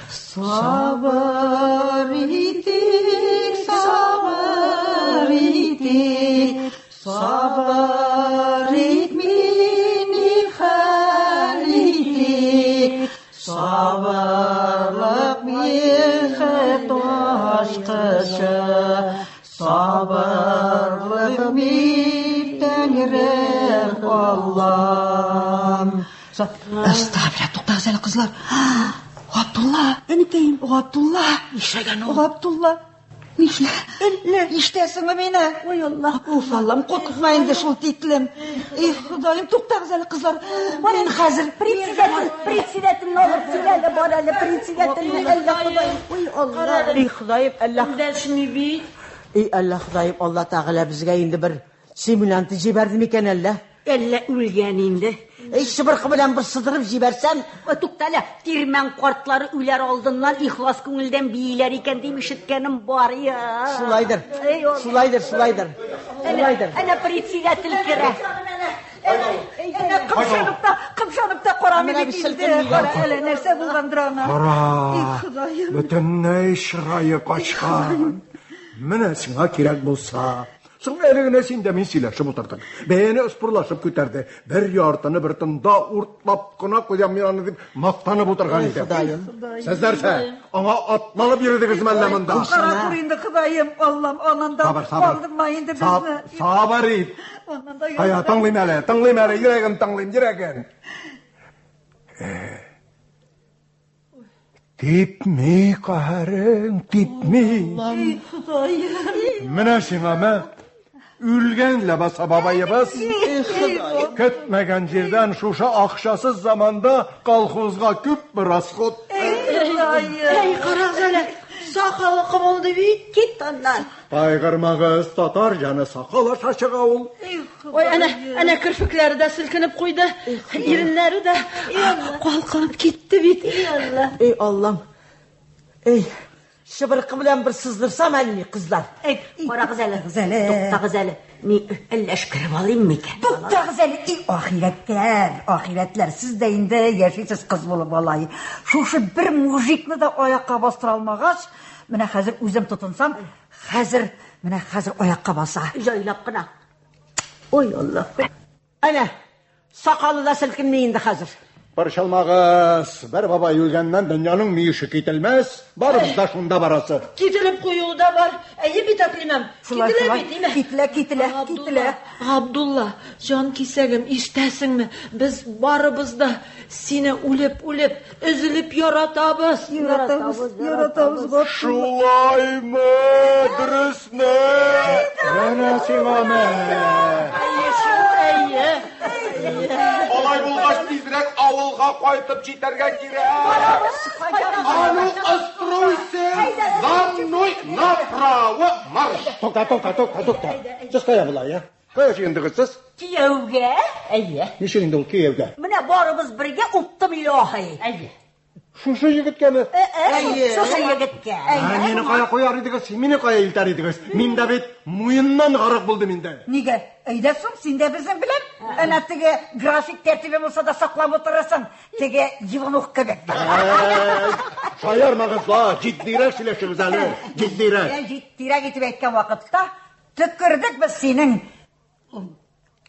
Сабыр итик, сабыр итик, сабыр ит мине хәл итик, сабырлык михәт ашкышы, сабырлык Тәңрем Аллам. Астагфирулла, туктагыз әле кызлар. Габдулла, әнекәем, Габдулла. Нишләгән ул? Габдулла. Ништәсеңме мине? Ой, Аллаһ. Уф, Аллам, куркытма инде шул тиклем. Ходаем, туктагыз әле кызлар. Мин хәзер Председатель алып сөйләде, бар әле председатель әллә Ходаем. Ой, Аллаһ. Ходаем, Аллаһ. Дәшми бит. Аллаһ, Ходаем, Алла Тәгалә безгә инде бер симулянт җибәрде микән әллә? Әллә үлгән инде. Шыбырқы белән бір сыдырып җибәрсәм, Туктале, тирмән картлары үләр алдыннан ихлас күңелдән бийләр икән дип ишеткәнем бар я. Шулайдыр. Әнә председатель керә. Әнә кымшанып та карамый килде. Әле нәрсә булгандыр аңа? Қара, бөтенләй шырайы качкан. Менә сиңа кирәк булса, соң әлегенә син дә мин сөйләшеп утырдык. Бәяне ыспырлашып күтәрде. Бер яртыны бер тында уртлап кына куям мин аны дип мактанып утырган иде. Сезләрсә, аңа атланып йөрдегез мәллә монда. Кара күр инде Ходаем, Аллам, ананда калдырма инде безне. Сабыр ит. Ая, тыңлыйм әле, йөрәгем тыңлыйм, йөрәгем. Типми, каһәрең, типми. Менә сиңа мә, үлгән ләбаса бабайыбыз. Көтмәгән җирдән шушы акчасыз заманда колхозга күп бер расход. Эй, карагыз әле, сакалы кымылды бит. Кит аннан. Кайгырмагыз, татар җаны сакал аша чыга ул. Ой, әнә керфекләре дә селкенеп куйды. Иреннәре дә калкынып китте бит. Ey Allah'ım. Ey, şıbırqı белән bir sızdыrsam әлми, кызлар. Карагыз әле. Туктагыз әле. Мин әлләшкереп алыйм микән? Туктагыз әле, ахирәтләр, сез дә инде яшисез кыз булып алай. Шушы бер мужикны да аякка бастыра алмагач, менә хәзер үзем тотынсам, хәзер аякка баса. Җайлап кына. Ой Аллах. Әнә, сакалы да селкенми инде хәзер. Борчылмагыз, бер бабай үлгәннән дөньяның миеше кителмәс, барыбыз да шунда барасы. Кителеп куюы да бар. Әйе бит Аклимам. Кителә. Абдулла, җан кисәгем, ишетәсеңме? Без барыбыз да сине үлеп, өзелеп яратабыз. Яратабыз. Шулаймы, дөресме? Менә сиңа мә. Алай булгач тизрәк авылга кайтып җитәргә кирәк. Ану остройся, за мной направо марш. Тукта. Сез кая була, я? Кая җыендыгыз сез? Кияүгә? Әйе. Ничек инде ул кияүгә? Менә барыбыз бергә уктым илаһи. Әйе. Шушы егеткәме? Шушы егеткә. Мине кая куяр идегез, мине кая илтәр идегез? Мин дә бит муеннан гарык булды миндә. Нигә? Әйдә соң, син дә безнең белән. Әнә теге график тәртибе булса да саклап утырасың. Теге Иванов кебек. Шаярмагыз ла, җитдирәк сөйләшегез әле. Җитдирәк. Җитдирәк итеп әйткән вакытта төкердек без синең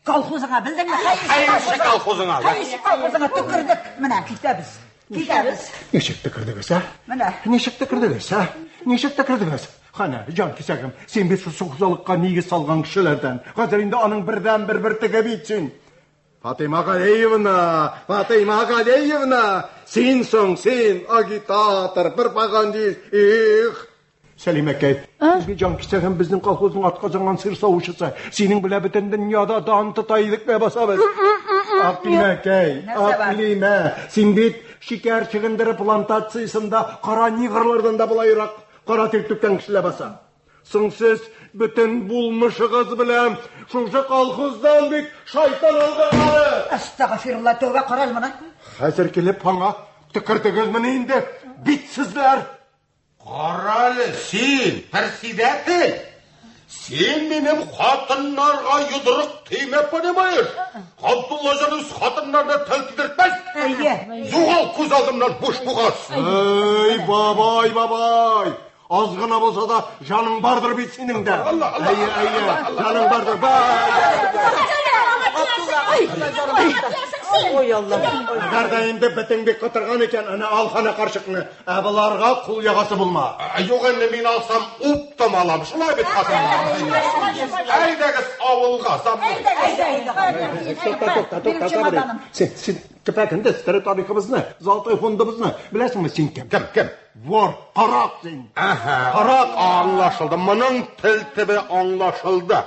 колхозыңа, белдеңме? Хәйрше колхозыңа. Колхозыңа төкердек. Менә китәбез. Ничек төкердегез, а? Менә. Ничек төкердегез? Хана, җан кисәгем, син бит шушы хузалыкка нигез салган кешеләрдән. Хәзер инде аның бердән бер теге битсин. Фатыйма Галеевна, син агитатор, пропагандист. Сәлимәкәй, бит җан кисәгем безнең колхозның атказанган сыр савучысы. Синең белә бөтен дөньяда дан тотайдык бә басабыз. Аклимә, син бит шикәр чыгындырып плантациясында кара нигырлардан да булайрак кара тиртүктән кешеләр баса. Соң сез бөтен булмышыгыз белән шушы колхоздан бит шайтан алган. Астагфирулла, тәүбә карал моны. Хәзер килеп аңа тикердегезме инде? Битсезләр. Каралы, син, председатель. Син минем хатыннарга йодрык тыймәп понимаешь? Абдулла җаныш хатыннарны тәлкидертмәс. Зугал күз алдымнан буш бугас. Эй, бабай. Az gına bolsa da canın bardır bit senin de. Әйе, canın bardır. Ой Аллам. Дәрдәйімді бітіңбек қытырған екен, әне алхана қаршықны. Әбіларға құл яғасы болма. Yok enne min alsam uptam alam. Şulay bit hatırlar. Әйдәгіз ауылға замын. Тоқта. Сен кепәкінді сітірі тарихымызны, золотой фондымызны білесің ме сен кем? Кем? Вор, қарақ сен. Қарақ аңлашылды. Мұның тілтібі аңлашылды.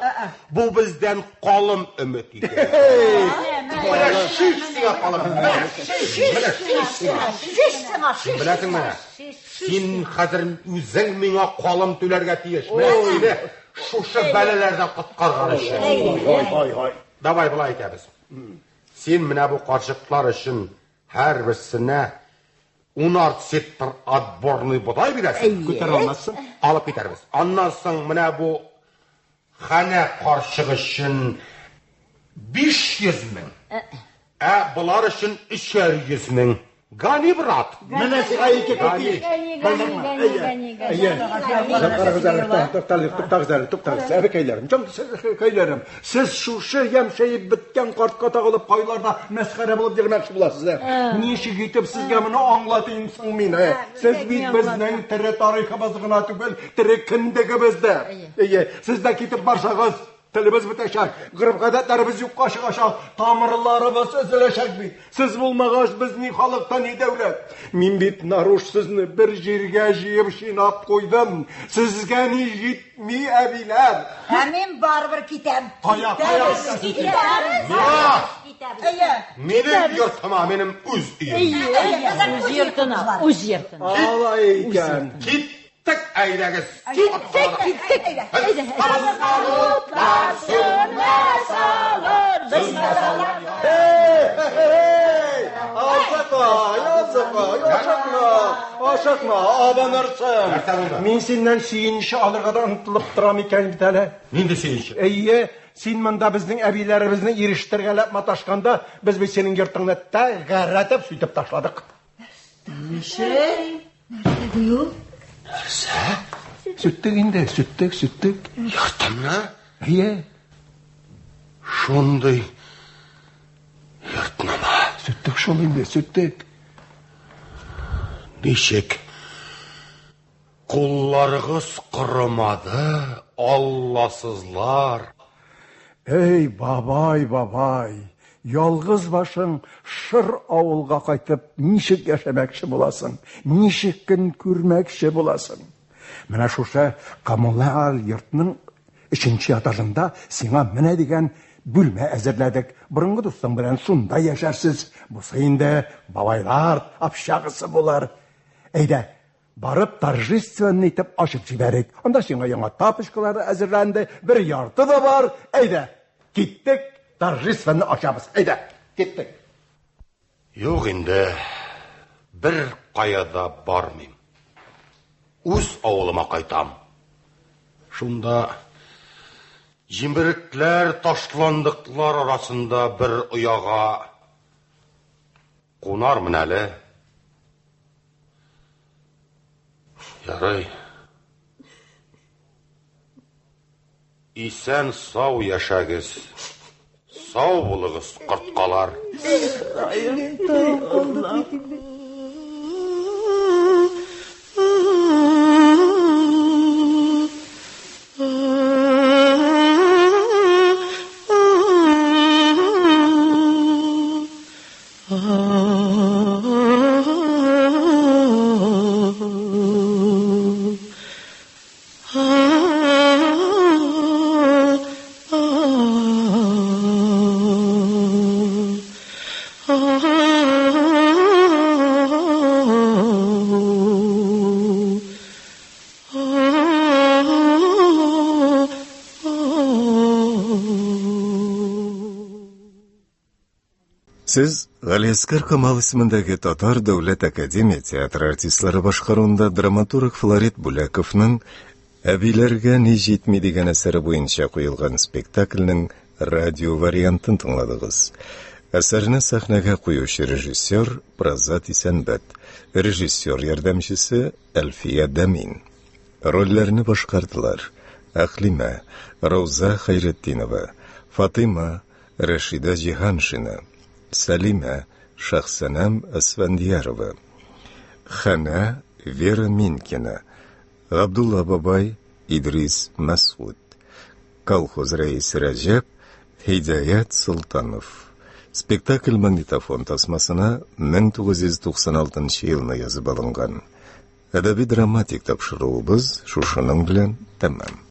Бұл бізден қолым үміт еді. Бұля шиш сіңа қалым. Білесің ме? Сен қазір өзің меңа қолым төлерге тиеш. Мәселе шушы бәлелерден құтқарған үшін. Ой. Давай бұлай етеміз. Сен менә бу карчыклар өчен һәрберсенә 16 сектор отборный бодай бирәсең. Күтәрә алмассың. Алып китәрбез. Аннан соң менә бу хана карчык өчен 500 мең. Булар өчен 300 мең. Гани, брат. Менә сиңа 2 копейка. Туктагыз, әбекәйләрем, җанкәйләрем. Сез шушы ямшәеп беткән картка тагылып кайларда мәсхәрә булып йөрмәкче буласыз. Ничек итеп сезгә моны аңлатыйм соң мин? Сез бит безнең тере тарихыбыз гына түгел, тере кендегебез дә. Сез дә китеп барсагыз, телебез бетәчәк, гырып-гадәтләребез юкка чыгачак, тамырларыбыз өзеләчәк бит. Сез булмагач без ни халыкта, ни дәүләт. Мин бит наруш сезне бер җиргә җыеп шинап куйдым. Сезгә ни җитми, әбиләр. Мин барыбер китәм. Кая? Минем йортыма, минем үз өем. Үз йортына. Алай икән. Киттек, әйдәгез. Киттек. Ашыкма, абанырсың. Мин синнән сөенче алырга да ынтылып торам икән бит әле. Нинди сөенче? Син монда безнең әбиләребезне ирештергәләп маташканда, без бит синең йортыңны тәгәрәтеп сүтеп ташладык. Сүттек инде, сүттек. Йортымны? Шундый йортнама. Сүттек шул инде, сүттек. Ничек? Кулларыгыз кырымады, Алласызлар. Эй, бабай, ялгыз башың шыр авылга кайтып, ничек яшәмәкче буласың? Ничек көн күрмәкче буласың? Менә шушы коммуналь йортның 3нче этажында сиңа менә дигән бүлмә әзерләдек. Борынгы дустың белән шунда яшәрсез. Бусы инде бабайлар общагысы булар. Әйдә, барып торжественно итеп ачып җибәрик. Анда сиңа яңа тапочкалары әзерләнде, бер ярты да бар. Әйдә, киттек, торжественно ачабыз. Әйдә, киттек. Юк инде, бер каяда бармыйм. Үз авылыма кайтам. Шунда җимберекләр, ташландыклар арасында бер ояга кунармын әле. Ярый. Исән сау яшәгез. Сау булыгыз, кырткалар. Сез Галиаскар Камал исемендәге Татар дәүләт академия театры артистлары башкаруында драматург Флорид Бүләковның «Әбиләргә ни җитми» дигән әсәре буенча куелган спектакльнең радио вариантын тыңладыгыз. Әсәрне сәхнәгә куючы режиссер Прозат Исәнбәт, режиссер ярдәмчесе Әлфия Дамин. Рольләрне башкардылар Әхлимә, Рауза Хайретдинова, Фатыма, Рәшидә Җиһаншина, Салима, Шахсанам Асфандиярова, Хана, Вера Минкина, Абдулла Бабай, Идрис Масуд, колхоз рәисе Рәҗәп, Һидаят Султанов. Спектакль магнитофон тасмасына 1996 елны язып алынган. Әдәби драматик тапшыруыбыз шушының белән тәмам.